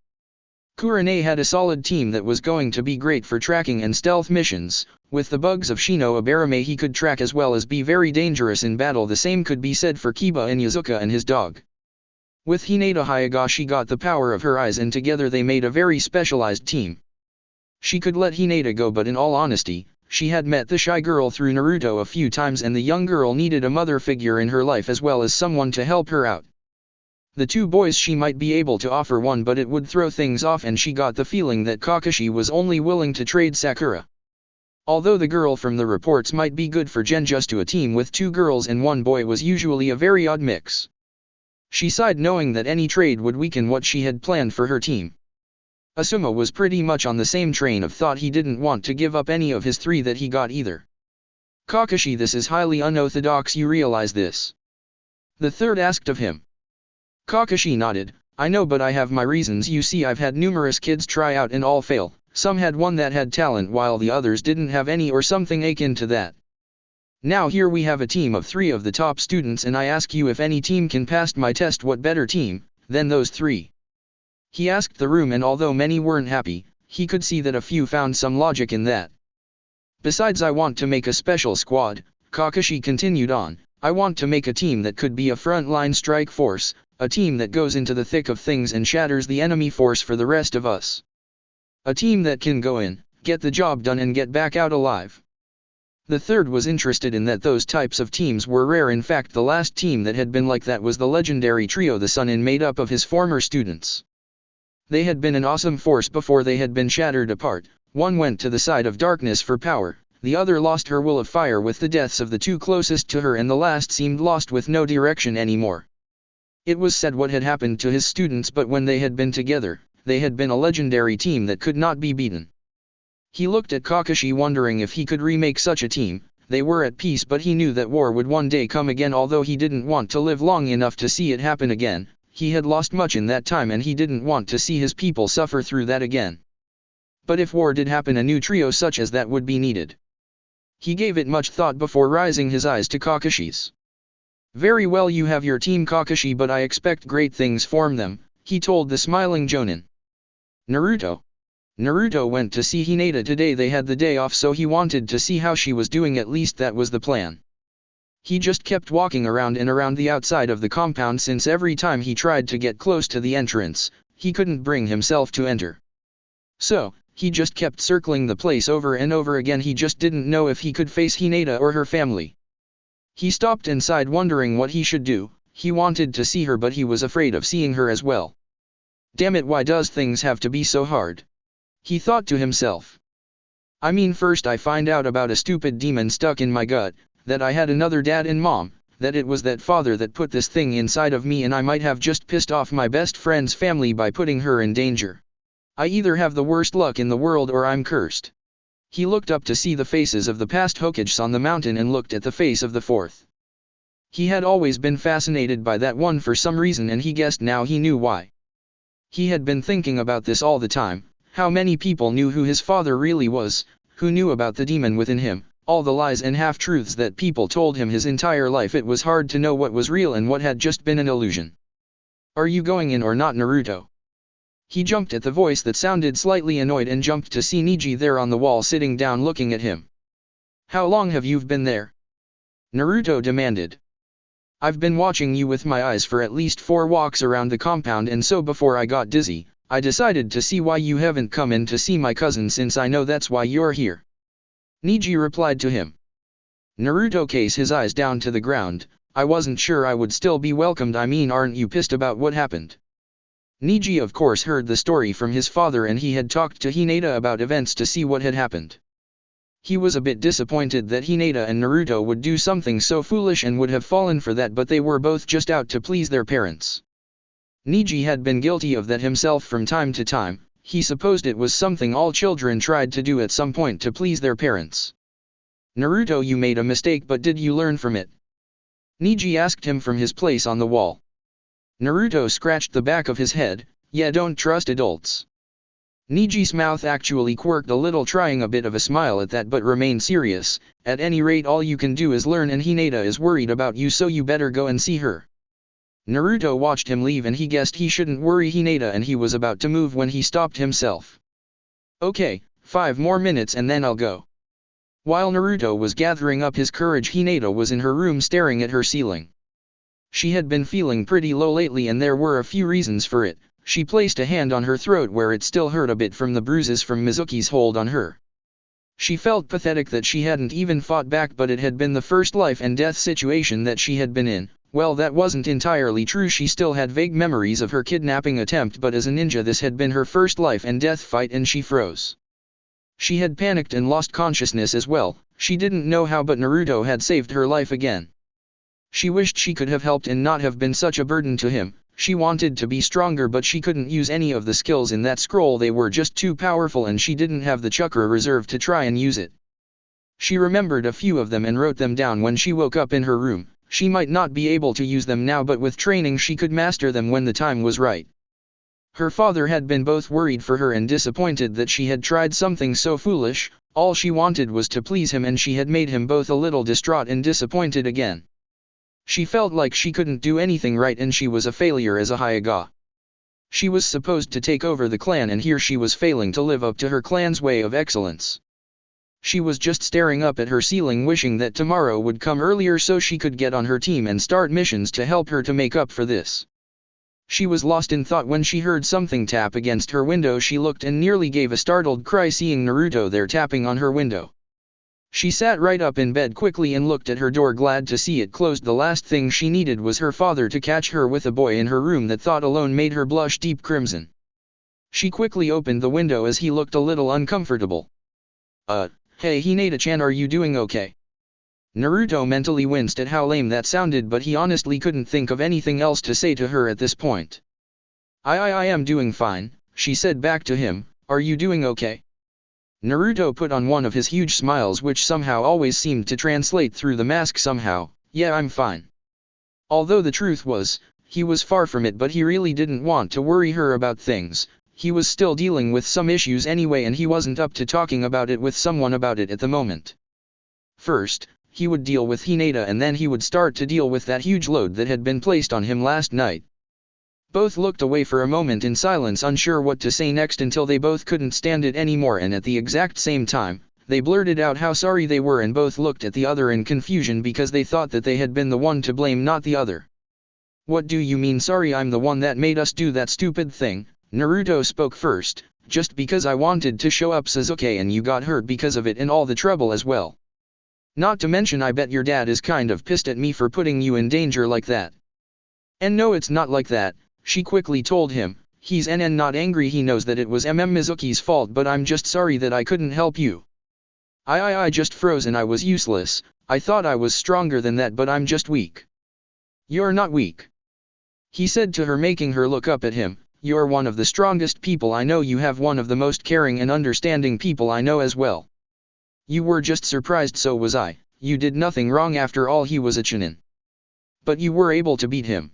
Kurane had a solid team that was going to be great for tracking and stealth missions. With the bugs of Shino Abarame he could track as well as be very dangerous in battle. The same could be said for Kiba and Yazuka and his dog. With Hinata Hyuga she got the power of her eyes, and together they made a very specialized team. She could let Hinata go, but in all honesty, she had met the shy girl through Naruto a few times, and the young girl needed a mother figure in her life as well as someone to help her out. The two boys she might be able to offer one, but it would throw things off, and she got the feeling that Kakashi was only willing to trade Sakura. Although the girl from the reports might be good for Genjutsu, a team with two girls and one boy was usually a very odd mix. She sighed, knowing that any trade would weaken what she had planned for her team. Asuma was pretty much on the same train of thought. He didn't want to give up any of his three that he got either. Kakashi, this is highly unorthodox, you realize this? The third asked of him. Kakashi nodded. I know, but I have my reasons. You see, I've had numerous kids try out and all fail. Some had one that had talent while the others didn't have any, or something akin to that. Now here we have a team of 3 of the top students, and I ask you, if any team can pass my test, what better team than those 3? He asked the room, and although many weren't happy, he could see that a few found some logic in that. Besides, I want to make a special squad, Kakashi continued on. I want to make a team that could be a front-line strike force, a team that goes into the thick of things and shatters the enemy force for the rest of us. A team that can go in, get the job done and get back out alive. The third was interested in that those types of teams were rare. In fact, the last team that had been like that was the legendary trio the Sun-In, made up of his former students. They had been an awesome force before they had been shattered apart. One went to the side of darkness for power, the other lost her will of fire with the deaths of the two closest to her, and the last seemed lost with no direction anymore. It was said what had happened to his students, but when they had been together, they had been a legendary team that could not be beaten. He looked at Kakashi, wondering if he could remake such a team. They were at peace, but he knew that war would one day come again. Although he didn't want to live long enough to see it happen again, he had lost much in that time and he didn't want to see his people suffer through that again. But if war did happen, a new trio such as that would be needed. He gave it much thought before raising his eyes to Kakashi's. "Very well, you have your team, Kakashi, but I expect great things from them," he told the smiling Jonin. Naruto went to see Hinata today. They had the day off, so he wanted to see how she was doing. At least that was the plan. He just kept walking around and around the outside of the compound, since every time he tried to get close to the entrance, he couldn't bring himself to enter. So, he just kept circling the place over and over again. He just didn't know if he could face Hinata or her family. He stopped and sighed, wondering what he should do. He wanted to see her, but he was afraid of seeing her as well. Damn it, why does things have to be so hard? He thought to himself. I mean, first I find out about a stupid demon stuck in my gut, that I had another dad and mom, that it was that father that put this thing inside of me, and I might have just pissed off my best friend's family by putting her in danger. I either have the worst luck in the world or I'm cursed. He looked up to see the faces of the past Hokages on the mountain and looked at the face of the fourth. He had always been fascinated by that one for some reason, and he guessed now he knew why. He had been thinking about this all the time. How many people knew who his father really was, who knew about the demon within him, all the lies and half-truths that people told him his entire life. It was hard to know what was real and what had just been an illusion. Are you going in or not, Naruto? He jumped at the voice that sounded slightly annoyed and jumped to see Neji there on the wall sitting down looking at him. How long have you been there? Naruto demanded. I've been watching you with my eyes for at least 4 walks around the compound, and so before I got dizzy, I decided to see why you haven't come in to see my cousin, since I know that's why you're here. Neji replied to him. Naruto cast his eyes down to the ground. I wasn't sure I would still be welcomed. I mean, aren't you pissed about what happened? Neji of course heard the story from his father, and he had talked to Hinata about events to see what had happened. He was a bit disappointed that Hinata and Naruto would do something so foolish and would have fallen for that, but they were both just out to please their parents. Neji had been guilty of that himself from time to time. He supposed it was something all children tried to do at some point to please their parents. Naruto, you made a mistake, but did you learn from it? Neji asked him from his place on the wall. Naruto scratched the back of his head. Yeah, don't trust adults. Neji's mouth actually quirked a little, trying a bit of a smile at that, but remained serious. At any rate, all you can do is learn, and Hinata is worried about you, so you better go and see her. Naruto watched him leave and he guessed he shouldn't worry Hinata, and he was about to move when he stopped himself. Okay, 5 more minutes and then I'll go. While Naruto was gathering up his courage, Hinata was in her room staring at her ceiling. She had been feeling pretty low lately, and there were a few reasons for it. She placed a hand on her throat where it still hurt a bit from the bruises from Mizuki's hold on her. She felt pathetic that she hadn't even fought back, but it had been the first life and death situation that she had been in. Well, that wasn't entirely true. She still had vague memories of her kidnapping attempt, but as a ninja this had been her first life and death fight, and she froze. She had panicked and lost consciousness as well. She didn't know how, but Naruto had saved her life again. She wished she could have helped and not have been such a burden to him. She wanted to be stronger, but she couldn't use any of the skills in that scroll. They were just too powerful, and she didn't have the chakra reserve to try and use it. She remembered a few of them and wrote them down when she woke up in her room. She might not be able to use them now, but with training she could master them when the time was right. Her father had been both worried for her and disappointed that she had tried something so foolish. All she wanted was to please him, and she had made him both a little distraught and disappointed again. She felt like she couldn't do anything right, and she was a failure as a Hyuga. She was supposed to take over the clan, and here she was failing to live up to her clan's way of excellence. She was just staring up at her ceiling, wishing that tomorrow would come earlier so she could get on her team and start missions to help her to make up for this. She was lost in thought when she heard something tap against her window. She looked and nearly gave a startled cry, seeing Naruto there tapping on her window. She sat right up in bed quickly and looked at her door, glad to see it closed. The last thing she needed was her father to catch her with a boy in her room. That thought alone made her blush deep crimson. She quickly opened the window as he looked a little uncomfortable. Hey Hinata-chan, are you doing okay? Naruto mentally winced at how lame that sounded, but he honestly couldn't think of anything else to say to her at this point. I am doing fine, she said back to him. Are you doing okay? Naruto put on one of his huge smiles, which somehow always seemed to translate through the mask somehow. Yeah, I'm fine. Although the truth was, he was far from it, but he really didn't want to worry her about things. He was still dealing with some issues anyway, and he wasn't up to talking about it with someone about it at the moment. First, he would deal with Hinata, and then he would start to deal with that huge load that had been placed on him last night. Both looked away for a moment in silence, unsure what to say next, until they both couldn't stand it anymore, and at the exact same time, they blurted out how sorry they were, and both looked at the other in confusion because they thought that they had been the one to blame, not the other. What do you mean sorry? I'm the one that made us do that stupid thing. Naruto spoke first. Just because I wanted to show up Sasuke and you got hurt because of it and all the trouble as well. Not to mention I bet your dad is kind of pissed at me for putting you in danger like that. And no, it's not like that, she quickly told him. He's not angry, he knows that it was Mizuki's fault, but I'm just sorry that I couldn't help you. I just froze and I was useless. I thought I was stronger than that, but I'm just weak. You're not weak, he said to her, making her look up at him. You're one of the strongest people I know. You have one of the most caring and understanding people I know as well. You were just surprised, so was I. You did nothing wrong after all, he was a Chunin. But you were able to beat him.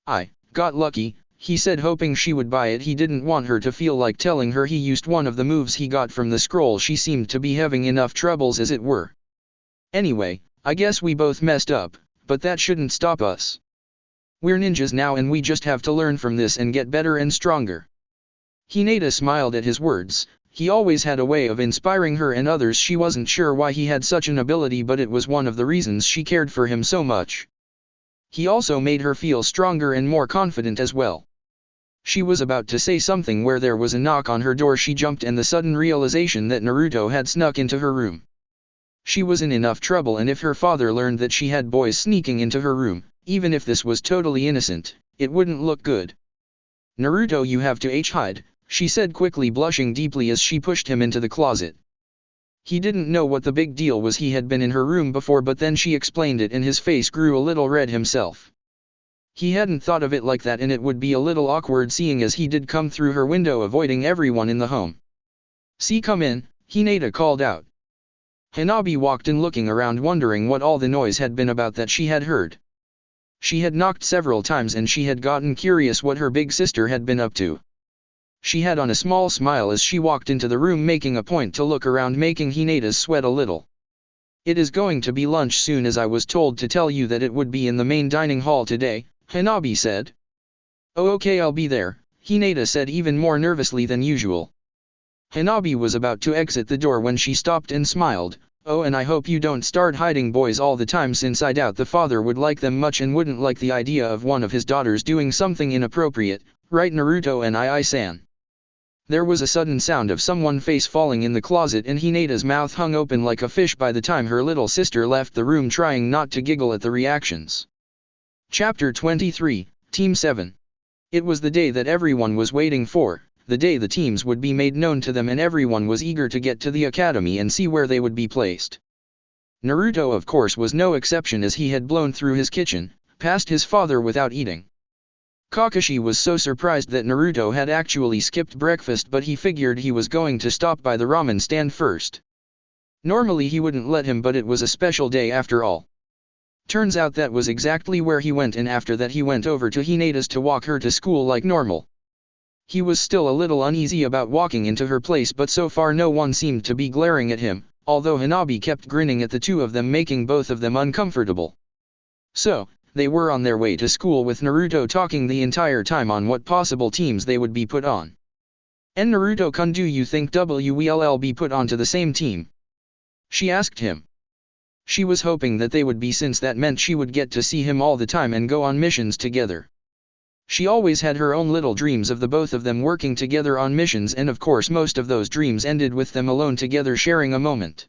I got lucky, he said, hoping she would buy it. He didn't want her to feel like telling her he used one of the moves he got from the scroll. She seemed to be having enough troubles as it were. Anyway, I guess we both messed up, but that shouldn't stop us. We're ninjas now, and we just have to learn from this and get better and stronger. Hinata smiled at his words. He always had a way of inspiring her and others. She wasn't sure why he had such an ability, but it was one of the reasons she cared for him so much. He also made her feel stronger and more confident as well. She was about to say something where there was a knock on her door. She jumped, and the sudden realization that Naruto had snuck into her room. She was in enough trouble, and if her father learned that she had boys sneaking into her room, even if this was totally innocent, it wouldn't look good. Naruto, you have to hide, she said quickly, blushing deeply as she pushed him into the closet. He didn't know what the big deal was. He had been in her room before, but then she explained it and his face grew a little red himself. He hadn't thought of it like that, and it would be a little awkward seeing as he did come through her window, avoiding everyone in the home. See, come in, Hinata called out. Hanabi walked in, looking around, wondering what all the noise had been about that she had heard. She had knocked several times and she had gotten curious what her big sister had been up to. She had on a small smile as she walked into the room, making a point to look around, making Hinata sweat a little. It is going to be lunch soon, as I was told to tell you that it would be in the main dining hall today, Hanabi said. Oh, okay, I'll be there, Hinata said, even more nervously than usual. Hanabi was about to exit the door when she stopped and smiled. Oh, and I hope you don't start hiding boys all the time, since I doubt the father would like them much and wouldn't like the idea of one of his daughters doing something inappropriate, right Naruto and I-san? There was a sudden sound of someone's face falling in the closet, and Hinata's mouth hung open like a fish by the time her little sister left the room, trying not to giggle at the reactions. Chapter 23, Team 7. It was the day that everyone was waiting for. The day the teams would be made known to them, and everyone was eager to get to the academy and see where they would be placed. Naruto, of course, was no exception, as he had blown through his kitchen, past his father without eating. Kakashi was so surprised that Naruto had actually skipped breakfast, but he figured he was going to stop by the ramen stand first. Normally he wouldn't let him, but it was a special day after all. Turns out that was exactly where he went, and after that he went over to Hinata's to walk her to school like normal. He was still a little uneasy about walking into her place, but so far no one seemed to be glaring at him, although Hanabi kept grinning at the two of them, making both of them uncomfortable. So, they were on their way to school, with Naruto talking the entire time on what possible teams they would be put on. And Naruto-kun, do you think we'll be put onto the same team? She asked him. She was hoping that they would be, since that meant she would get to see him all the time and go on missions together. She always had her own little dreams of the both of them working together on missions, and of course most of those dreams ended with them alone together sharing a moment.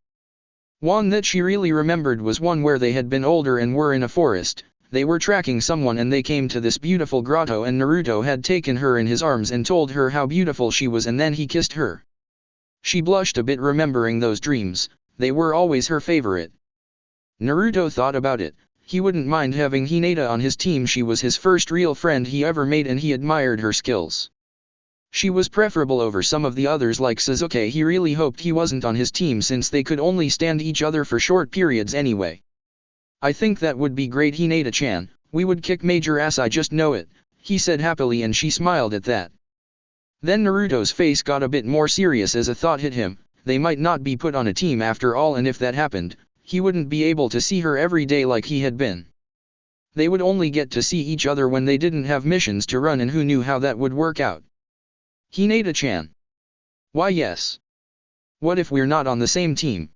One that she really remembered was one where they had been older and were in a forest. They were tracking someone and they came to this beautiful grotto and Naruto had taken her in his arms and told her how beautiful she was and then he kissed her. She blushed a bit remembering those dreams, they were always her favorite. Naruto thought about it, he wouldn't mind having Hinata on his team. She was his first real friend he ever made and he admired her skills. She was preferable over some of the others like Sasuke. He really hoped he wasn't on his team since they could only stand each other for short periods anyway. I think that would be great, Hinata-chan, we would kick major ass, I just know it, he said happily and she smiled at that. Then Naruto's face got a bit more serious as a thought hit him, they might not be put on a team after all, and if that happened, he wouldn't be able to see her every day like he had been. They would only get to see each other when they didn't have missions to run, and who knew how that would work out. Hinata-chan. Why yes. What if we're not on the same team?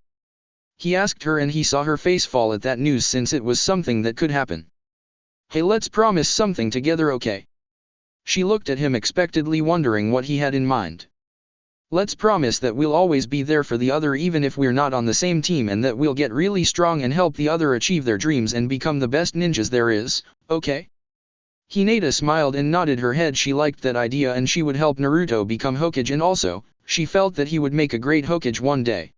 He asked her and he saw her face fall at that news since it was something that could happen. Hey, let's promise something together, okay? She looked at him expectantly, wondering what he had in mind. Let's promise that we'll always be there for the other even if we're not on the same team, and that we'll get really strong and help the other achieve their dreams and become the best ninjas there is, okay? Hinata smiled and nodded her head. She liked that idea and she would help Naruto become Hokage, and also, she felt that he would make a great Hokage one day.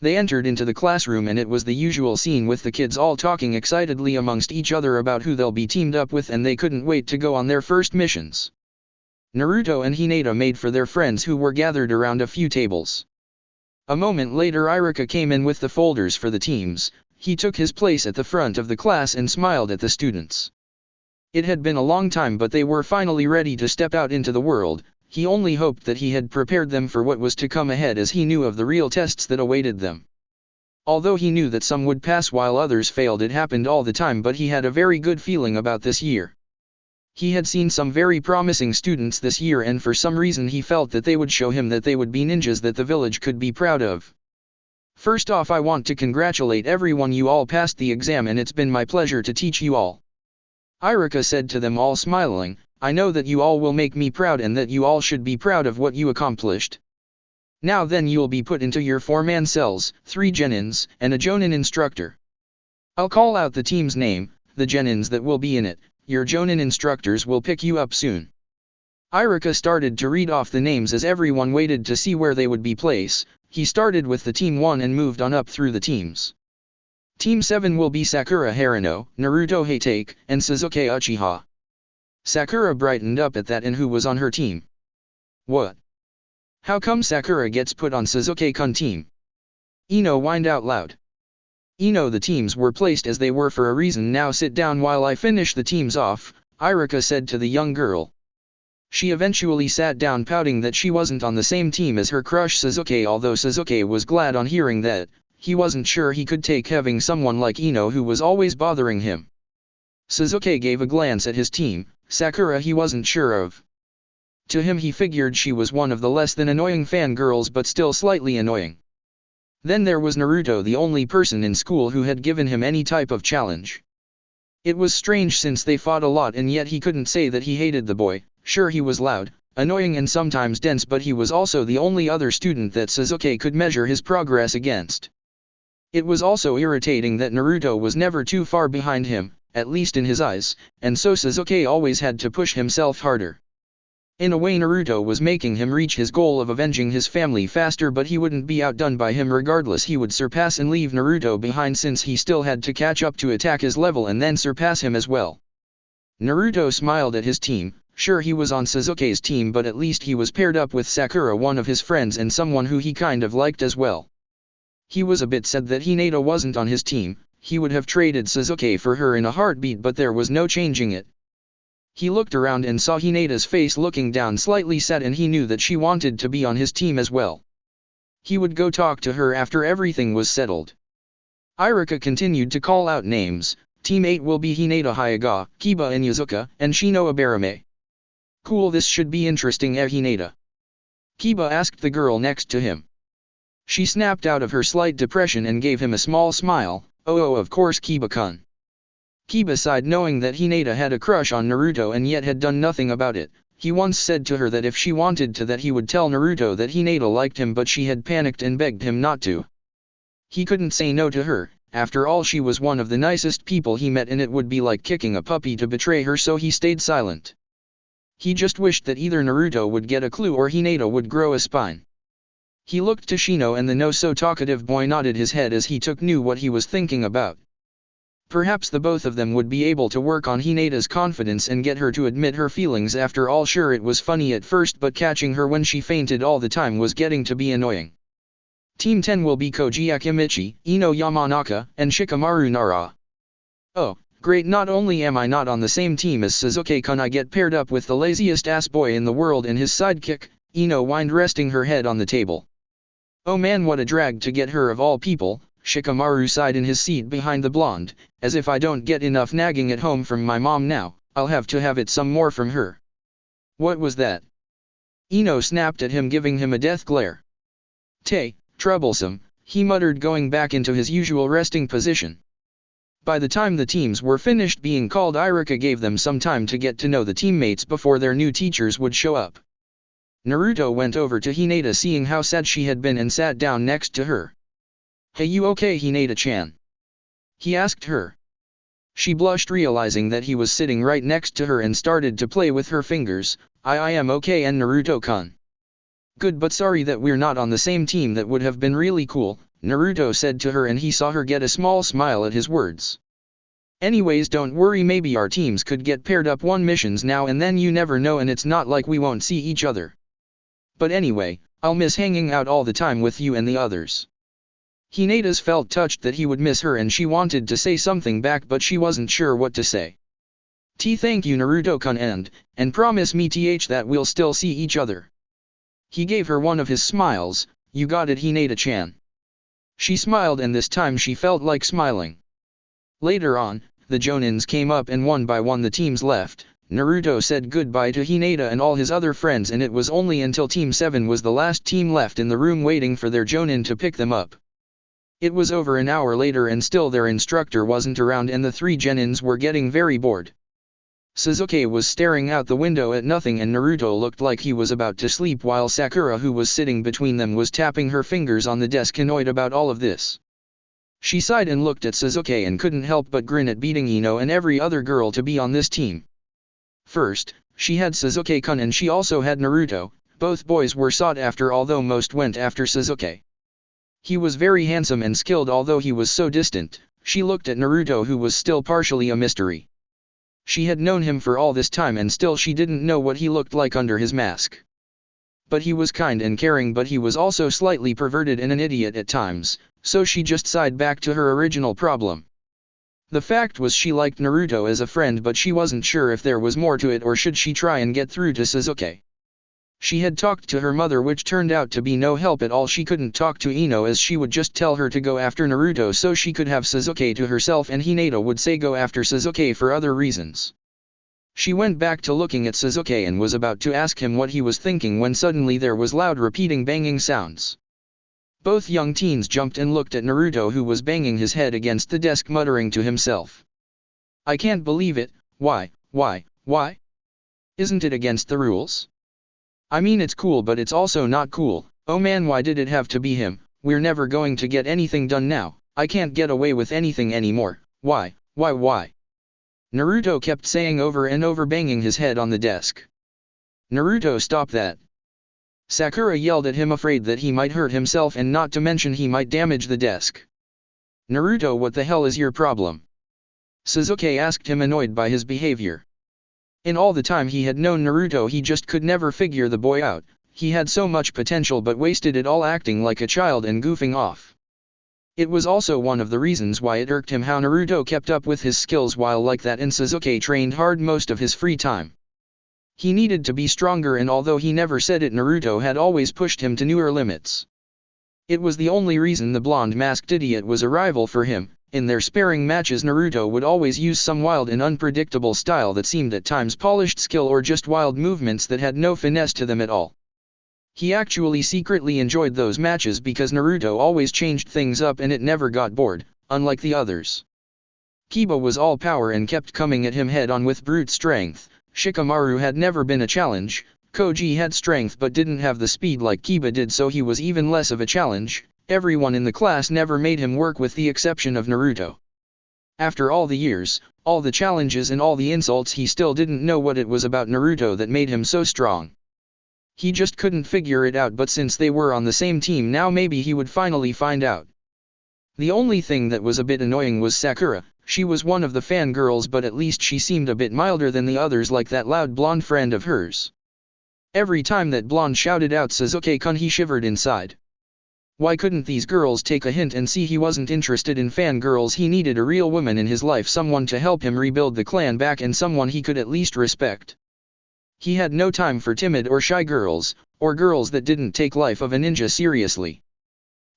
They entered into the classroom and it was the usual scene with the kids all talking excitedly amongst each other about who they'll be teamed up with, and they couldn't wait to go on their first missions. Naruto and Hinata made for their friends who were gathered around a few tables. A moment later Iruka came in with the folders for the teams. He took his place at the front of the class and smiled at the students. It had been a long time, but they were finally ready to step out into the world. He only hoped that he had prepared them for what was to come ahead, as he knew of the real tests that awaited them. Although he knew that some would pass while others failed, it happened all the time, but he had a very good feeling about this year. He had seen some very promising students this year, and for some reason he felt that they would show him that they would be ninjas that the village could be proud of. First off, I want to congratulate everyone, you all passed the exam and it's been my pleasure to teach you all. Iruka said to them all smiling, I know that you all will make me proud and that you all should be proud of what you accomplished. Now then, you'll be put into your 4-man cells, 3 genins, and a jonin instructor. I'll call out the team's name, the genins that will be in it, your jonin instructors will pick you up soon. Iruka started to read off the names as everyone waited to see where they would be placed. He started with the Team 1 and moved on up through the teams. Team 7 will be Sakura Haruno, Naruto Hatake, and Sasuke Uchiha. Sakura brightened up at that. And who was on her team? What? How come Sakura gets put on Sasuke-kun team? Ino whined out loud. Ino, the teams were placed as they were for a reason. Now sit down while I finish the teams off, Iruka said to the young girl. She eventually sat down, pouting that she wasn't on the same team as her crush Sasuke, although Sasuke was glad on hearing that. He wasn't sure he could take having someone like Ino who was always bothering him. Sasuke gave a glance at his team. Sakura he wasn't sure of. To him he figured she was one of the less than annoying fangirls, but still slightly annoying. Then there was Naruto, the only person in school who had given him any type of challenge. It was strange since they fought a lot, and yet he couldn't say that he hated the boy. Sure, he was loud, annoying and sometimes dense, but he was also the only other student that Sasuke could measure his progress against. It was also irritating that Naruto was never too far behind him, at least in his eyes, and so Sasuke always had to push himself harder. In a way, Naruto was making him reach his goal of avenging his family faster, but he wouldn't be outdone by him regardless. He would surpass and leave Naruto behind since he still had to catch up to attack his level and then surpass him as well. Naruto smiled at his team. Sure, he was on Sasuke's team, but at least he was paired up with Sakura, one of his friends and someone who he kind of liked as well. He was a bit sad that Hinata wasn't on his team. He would have traded Sasuke for her in a heartbeat, but there was no changing it. He looked around and saw Hinata's face looking down, slightly sad, and he knew that she wanted to be on his team as well. He would go talk to her after everything was settled. Iruka continued to call out names. Team 8 will be Hinata Hyuga, Kiba Inuzuka, and Shino Abarame. Cool, this should be interesting, Hinata. Kiba asked the girl next to him. She snapped out of her slight depression and gave him a small smile. Oh, of course, Kiba-kun. Kiba sighed, knowing that Hinata had a crush on Naruto and yet had done nothing about it. He once said to her that if she wanted to, that he would tell Naruto that Hinata liked him, but she had panicked and begged him not to. He couldn't say no to her, after all she was one of the nicest people he met and it would be like kicking a puppy to betray her, so he stayed silent. He just wished that either Naruto would get a clue or Hinata would grow a spine. He looked to Shino and the no-so-talkative boy nodded his head as he knew what he was thinking about. Perhaps the both of them would be able to work on Hinata's confidence and get her to admit her feelings. After all, sure, it was funny at first, but catching her when she fainted all the time was getting to be annoying. Team 10 will be Koji Akimichi, Ino Yamanaka, and Shikamaru Nara. Oh, great, not only am I not on the same team as Sasuke-kun, I get paired up with the laziest ass boy in the world and his sidekick, Ino whined, resting her head on the table. Oh man, what a drag to get her of all people, Shikamaru sighed in his seat behind the blonde, as if I don't get enough nagging at home from my mom now, I'll have to have it some more from her. What was that? Ino snapped at him, giving him a death glare. Troublesome, he muttered, going back into his usual resting position. By the time the teams were finished being called, Irika gave them some time to get to know the teammates before their new teachers would show up. Naruto went over to Hinata, seeing how sad she had been, and sat down next to her. Hey, you okay, Hinata-chan? He asked her. She blushed, realizing that he was sitting right next to her, and started to play with her fingers. I am okay, and Naruto-kun. Good, but sorry that we're not on the same team. That would have been really cool, Naruto said to her, and he saw her get a small smile at his words. Anyways, don't worry, maybe our teams could get paired up one missions now and then, you never know, and it's not like we won't see each other. But anyway, I'll miss hanging out all the time with you and the others. Hinata felt touched that he would miss her, and she wanted to say something back, but she wasn't sure what to say. Thank you, Naruto-kun, and promise me that we'll still see each other. He gave her one of his smiles. You got it, Hinata-chan. She smiled, and this time she felt like smiling. Later on, the Jonins came up, and one by one the teams left. Naruto said goodbye to Hinata and all his other friends, and it was only until Team 7 was the last team left in the room waiting for their Jonin to pick them up. It was over an hour later and still their instructor wasn't around, and the three Genins were getting very bored. Sasuke was staring out the window at nothing, and Naruto looked like he was about to sleep, while Sakura, who was sitting between them, was tapping her fingers on the desk, annoyed about all of this. She sighed and looked at Sasuke and couldn't help but grin at beating Ino and every other girl to be on this team. First, she had Sasuke-kun and she also had Naruto. Both boys were sought after, although most went after Sasuke. He was very handsome and skilled, although he was so distant. She looked at Naruto, who was still partially a mystery. She had known him for all this time and still she didn't know what he looked like under his mask. But he was kind and caring, but he was also slightly perverted and an idiot at times, so she just sighed back to her original problem. The fact was, she liked Naruto as a friend, but she wasn't sure if there was more to it or should she try and get through to Sasuke. She had talked to her mother, which turned out to be no help at all. She couldn't talk to Ino, as she would just tell her to go after Naruto so she could have Sasuke to herself, and Hinata would say go after Sasuke for other reasons. She went back to looking at Sasuke and was about to ask him what he was thinking when suddenly there was loud repeating banging sounds. Both young teens jumped and looked at Naruto, who was banging his head against the desk, muttering to himself. I can't believe it. Why? Isn't it against the rules? I mean, it's cool, but it's also not cool. Oh man, why did it have to be him? We're never going to get anything done now. I can't get away with anything anymore. Why? Naruto kept saying over and over, banging his head on the desk. Naruto, stop that. Sakura yelled at him, afraid that he might hurt himself and not to mention he might damage the desk. Naruto, what the hell is your problem? Sasuke asked him, annoyed by his behavior. In all the time he had known Naruto, he just could never figure the boy out. He had so much potential but wasted it all acting like a child and goofing off. It was also one of the reasons why it irked him how Naruto kept up with his skills while like that, and Sasuke trained hard most of his free time. He needed to be stronger, and although he never said it, Naruto had always pushed him to newer limits. It was the only reason the blonde masked idiot was a rival for him. In their sparring matches, Naruto would always use some wild and unpredictable style that seemed at times polished skill, or just wild movements that had no finesse to them at all. He actually secretly enjoyed those matches because Naruto always changed things up and it never got bored, unlike the others. Kiba was all power and kept coming at him head on with brute strength. Shikamaru had never been a challenge. Koji had strength but didn't have the speed like Kiba did, so he was even less of a challenge. Everyone in the class never made him work with the exception of Naruto. After all the years, all the challenges and all the insults, he still didn't know what it was about Naruto that made him so strong. He just couldn't figure it out, but since they were on the same team now, maybe he would finally find out. The only thing that was a bit annoying was Sakura. She was one of the fangirls, but at least she seemed a bit milder than the others, like that loud blonde friend of hers. Every time that blonde shouted out Sasuke-kun, he shivered inside. Why couldn't these girls take a hint and see he wasn't interested in fangirls? He needed a real woman in his life, someone to help him rebuild the clan back, and someone he could at least respect. He had no time for timid or shy girls, or girls that didn't take life of a ninja seriously.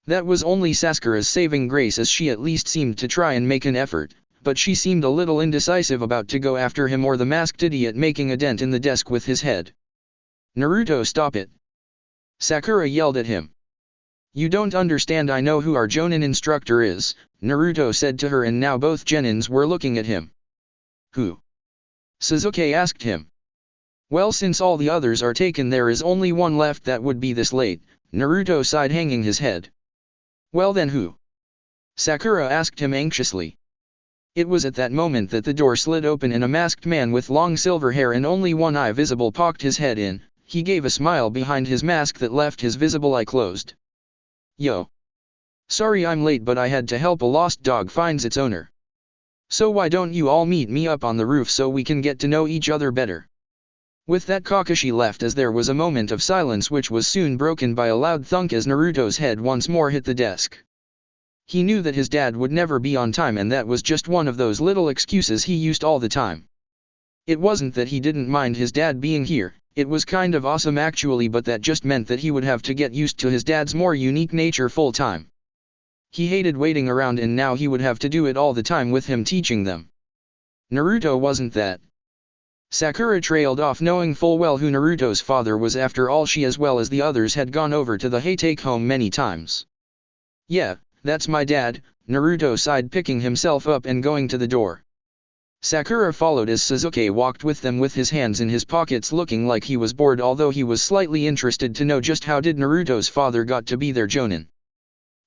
That was only Sakura's saving grace, as she at least seemed to try and make an effort, but she seemed a little indecisive about to go after him or the masked idiot making a dent in the desk with his head. "Naruto, stop it!" Sakura yelled at him. "You don't understand, I know who our Jonin instructor is," Naruto said to her, and now both Genins were looking at him. "Who?" Sasuke asked him. "Well, since all the others are taken, there is only one left that would be this late," Naruto sighed, hanging his head. "Well then, who?" Sakura asked him anxiously. It was at that moment that the door slid open and a masked man with long silver hair and only one eye visible poked his head in. He gave a smile behind his mask that left his visible eye closed. "Yo. Sorry I'm late, but I had to help a lost dog finds its owner. So why don't you all meet me up on the roof so we can get to know each other better?" With that, Kakashi left, as there was a moment of silence which was soon broken by a loud thunk as Naruto's head once more hit the desk. He knew that his dad would never be on time, and that was just one of those little excuses he used all the time. It wasn't that he didn't mind his dad being here, it was kind of awesome actually, but that just meant that he would have to get used to his dad's more unique nature full time. He hated waiting around, and now he would have to do it all the time with him teaching them. Naruto wasn't that. Sakura trailed off, knowing full well who Naruto's father was. After all, she as well as the others had gone over to the Haytake home many times. "Yeah, that's my dad," Naruto sighed, picking himself up and going to the door. Sakura followed as Sasuke walked with them with his hands in his pockets, looking like he was bored, although he was slightly interested to know just how did Naruto's father got to be their Jonin.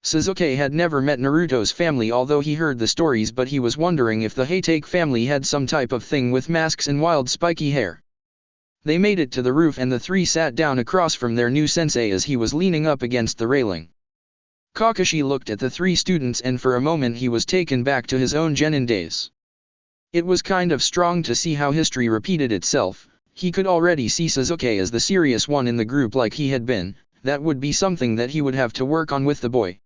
Sasuke had never met Naruto's family, although he heard the stories, but he was wondering if the Haytake family had some type of thing with masks and wild spiky hair. They made it to the roof and the three sat down across from their new sensei as he was leaning up against the railing. Kakashi looked at the three students, and for a moment he was taken back to his own Genin days. It was kind of strong to see how history repeated itself. He could already see Sasuke as the serious one in the group like he had been. That would be something that he would have to work on with the boy.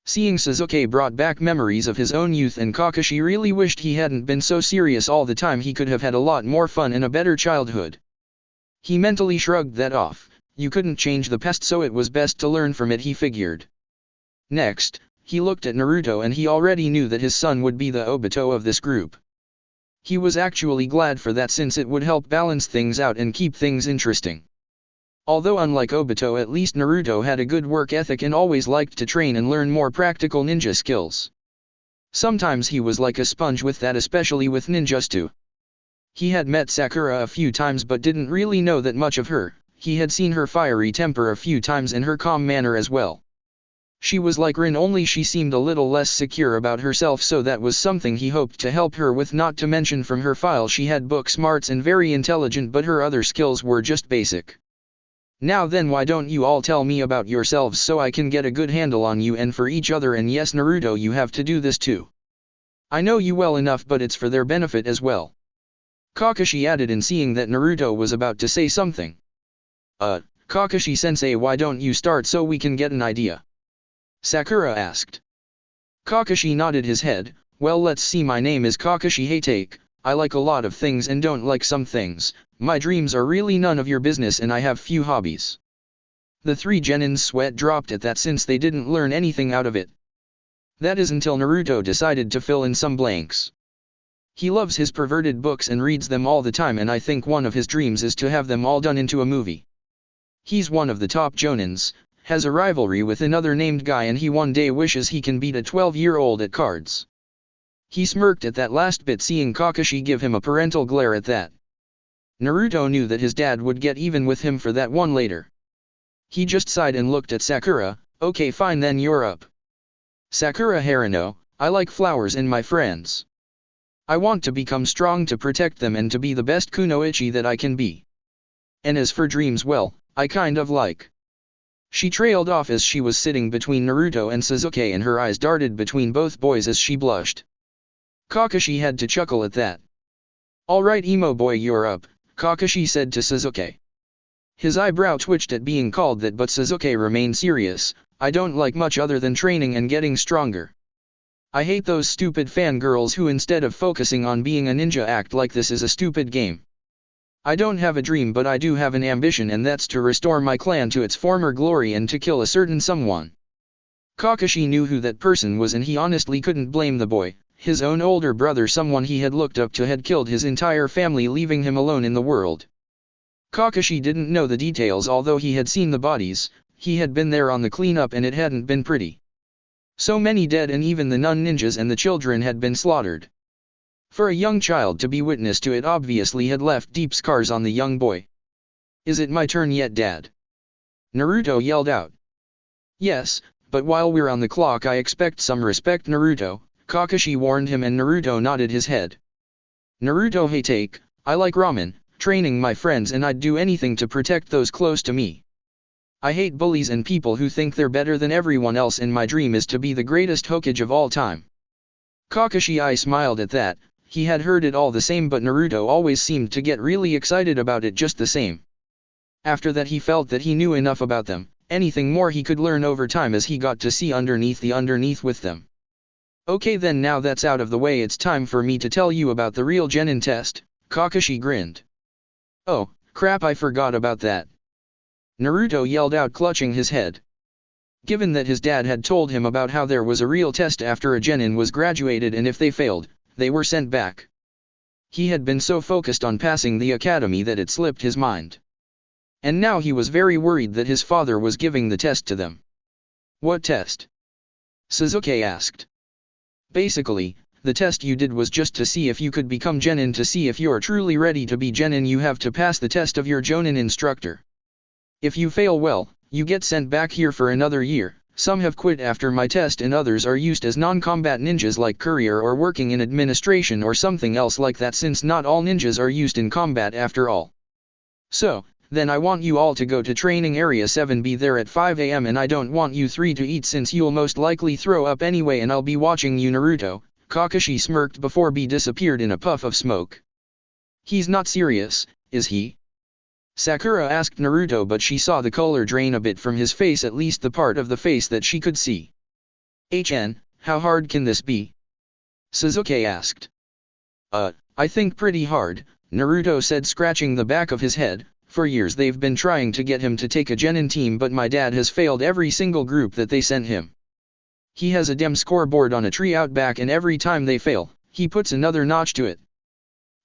Seeing Sasuke brought back memories of his own youth, and Kakashi really wished he hadn't been so serious all the time. He could have had a lot more fun and a better childhood. He mentally shrugged that off. You couldn't change the past, so it was best to learn from it, he figured. Next, he looked at Naruto, and he already knew that his son would be the Obito of this group. He was actually glad for that, since it would help balance things out and keep things interesting. Although unlike Obito, at least Naruto had a good work ethic and always liked to train and learn more practical ninja skills. Sometimes he was like a sponge with that, especially with ninjutsu. He had met Sakura a few times but didn't really know that much of her. He had seen her fiery temper a few times and her calm manner as well. She was like Rin, only she seemed a little less secure about herself, so that was something he hoped to help her with. Not to mention, from her file she had book smarts and very intelligent, but her other skills were just basic. Now then, why don't you all tell me about yourselves so I can get a good handle on you and for each other, and yes Naruto, you have to do this too. I know you well enough, but it's for their benefit as well. Kakashi added in seeing that Naruto was about to say something. Kakashi-sensei, why don't you start so we can get an idea? Sakura asked. Kakashi nodded his head. Well, let's see, my name is Kakashi Haytake. I like a lot of things and don't like some things. My dreams are really none of your business and I have few hobbies. The three Genin's sweat dropped at that, since they didn't learn anything out of it. That is until Naruto decided to fill in some blanks. He loves his perverted books and reads them all the time, and I think one of his dreams is to have them all done into a movie. He's one of the top Jonins, has a rivalry with another named guy, and he one day wishes he can beat a 12-year-old at cards. He smirked at that last bit, seeing Kakashi give him a parental glare at that. Naruto knew that his dad would get even with him for that one later. He just sighed and looked at Sakura. Okay, fine, then you're up. Sakura Haruno, I like flowers and my friends. I want to become strong to protect them and to be the best kunoichi that I can be. And as for dreams, well, I kind of like. She trailed off as she was sitting between Naruto and Sasuke, and her eyes darted between both boys as she blushed. Kakashi had to chuckle at that. Alright emo boy, you're up, Kakashi said to Sasuke. His eyebrow twitched at being called that, but Sasuke remained serious. I don't like much other than training and getting stronger. I hate those stupid fangirls who instead of focusing on being a ninja act like this is a stupid game. I don't have a dream, but I do have an ambition, and that's to restore my clan to its former glory and to kill a certain someone. Kakashi knew who that person was, and he honestly couldn't blame the boy. His own older brother, someone he had looked up to, had killed his entire family, leaving him alone in the world. Kakashi didn't know the details, although he had seen the bodies. He had been there on the cleanup and it hadn't been pretty. So many dead, and even the nun-ninjas and the children had been slaughtered. For a young child to be witness to it obviously had left deep scars on the young boy. Is it my turn yet, Dad? Naruto yelled out. Yes, but while we're on the clock I expect some respect, Naruto, Kakashi warned him, and Naruto nodded his head. Naruto, hey, take, I like ramen, training my friends, and I'd do anything to protect those close to me. I hate bullies and people who think they're better than everyone else, and my dream is to be the greatest Hokage of all time. Kakashi I smiled at that. He had heard it all the same, but Naruto always seemed to get really excited about it just the same. After that he felt that he knew enough about them. Anything more he could learn over time as he got to see underneath the underneath with them. Okay then, now that's out of the way, it's time for me to tell you about the real genin test. Kakashi grinned. Oh, crap, I forgot about that. Naruto yelled out, clutching his head. Given that his dad had told him about how there was a real test after a genin was graduated, and if they failed, they were sent back. He had been so focused on passing the academy that it slipped his mind. And now he was very worried that his father was giving the test to them. What test? Sasuke asked. Basically, the test you did was just to see if you could become genin. To see if you're truly ready to be genin, you have to pass the test of your jonin instructor. If you fail, well, you get sent back here for another year. Some have quit after my test, and others are used as non-combat ninjas like courier or working in administration or something else like that, since not all ninjas are used in combat after all. So, then I want you all to go to training area 7, be there at 5 AM, and I don't want you 3 to eat since you'll most likely throw up anyway, and I'll be watching you, Naruto. Kakashi smirked before he disappeared in a puff of smoke. He's not serious, is he? Sakura asked Naruto, but she saw the color drain a bit from his face, at least the part of the face that she could see. HN, how hard can this be? Sasuke asked. I think pretty hard, Naruto said, scratching the back of his head. For years they've been trying to get him to take a genin team, but my dad has failed every single group that they sent him. He has a dem scoreboard on a tree out back, and every time they fail, he puts another notch to it.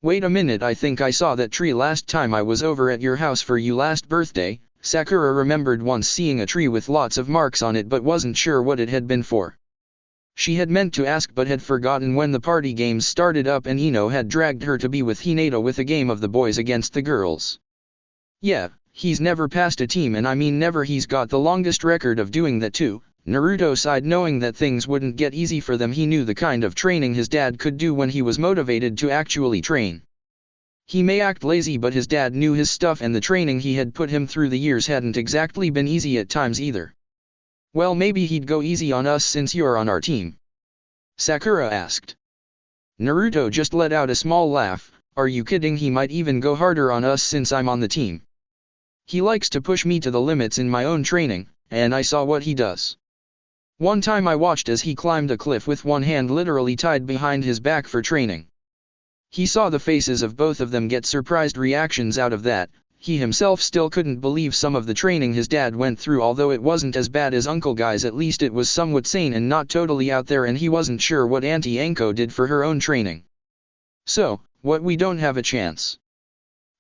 Wait a minute, I think I saw that tree last time I was over at your house for you last birthday. Sakura remembered once seeing a tree with lots of marks on it, but wasn't sure what it had been for. She had meant to ask but had forgotten when the party games started up and Ino had dragged her to be with Hinata with a game of the boys against the girls. Yeah, he's never passed a team, and I mean never. He's got the longest record of doing that too. Naruto sighed, knowing that things wouldn't get easy for them. He knew the kind of training his dad could do when he was motivated to actually train. He may act lazy, but his dad knew his stuff, and the training he had put him through the years hadn't exactly been easy at times either. Well, maybe he'd go easy on us since you're on our team? Sakura asked. Naruto just let out a small laugh. Are you kidding? He might even go harder on us since I'm on the team. He likes to push me to the limits in my own training, and I saw what he does. One time I watched as he climbed a cliff with one hand literally tied behind his back for training. He saw the faces of both of them get surprised reactions out of that. He himself still couldn't believe some of the training his dad went through. Although it wasn't as bad as Uncle Guy's, at least it was somewhat sane and not totally out there, and he wasn't sure what Auntie Anko did for her own training. So, what, we don't have a chance?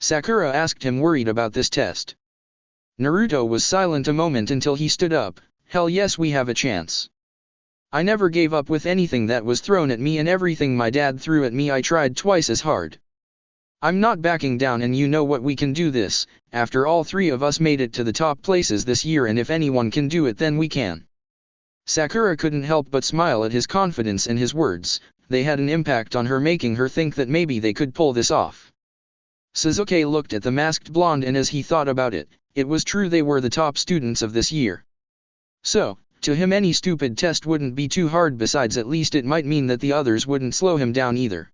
Sakura asked him, worried about this test. Naruto was silent a moment until he stood up. Hell yes, we have a chance. I never gave up with anything that was thrown at me, and everything my dad threw at me I tried twice as hard. I'm not backing down, and you know what, we can do this. After all, 3 of us made it to the top places this year, and if anyone can do it, then we can. Sakura couldn't help but smile at his confidence, and his words, they had an impact on her, making her think that maybe they could pull this off. Sasuke looked at the masked blonde, and as he thought about it, it was true, they were the top students of this year. So, to him any stupid test wouldn't be too hard, besides at least it might mean that the others wouldn't slow him down either.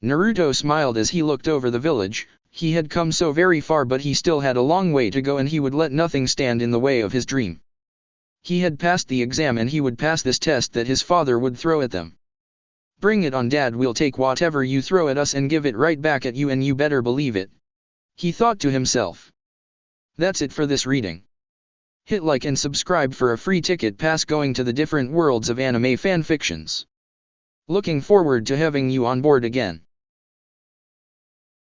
Naruto smiled as he looked over the village. He had come so very far, but he still had a long way to go, and he would let nothing stand in the way of his dream. He had passed the exam, and he would pass this test that his father would throw at them. Bring it on, Dad, we'll take whatever you throw at us and give it right back at you, and you better believe it. He thought to himself. That's it for this reading. Hit like and subscribe for a free ticket pass going to the different worlds of anime fanfictions. Looking forward to having you on board again.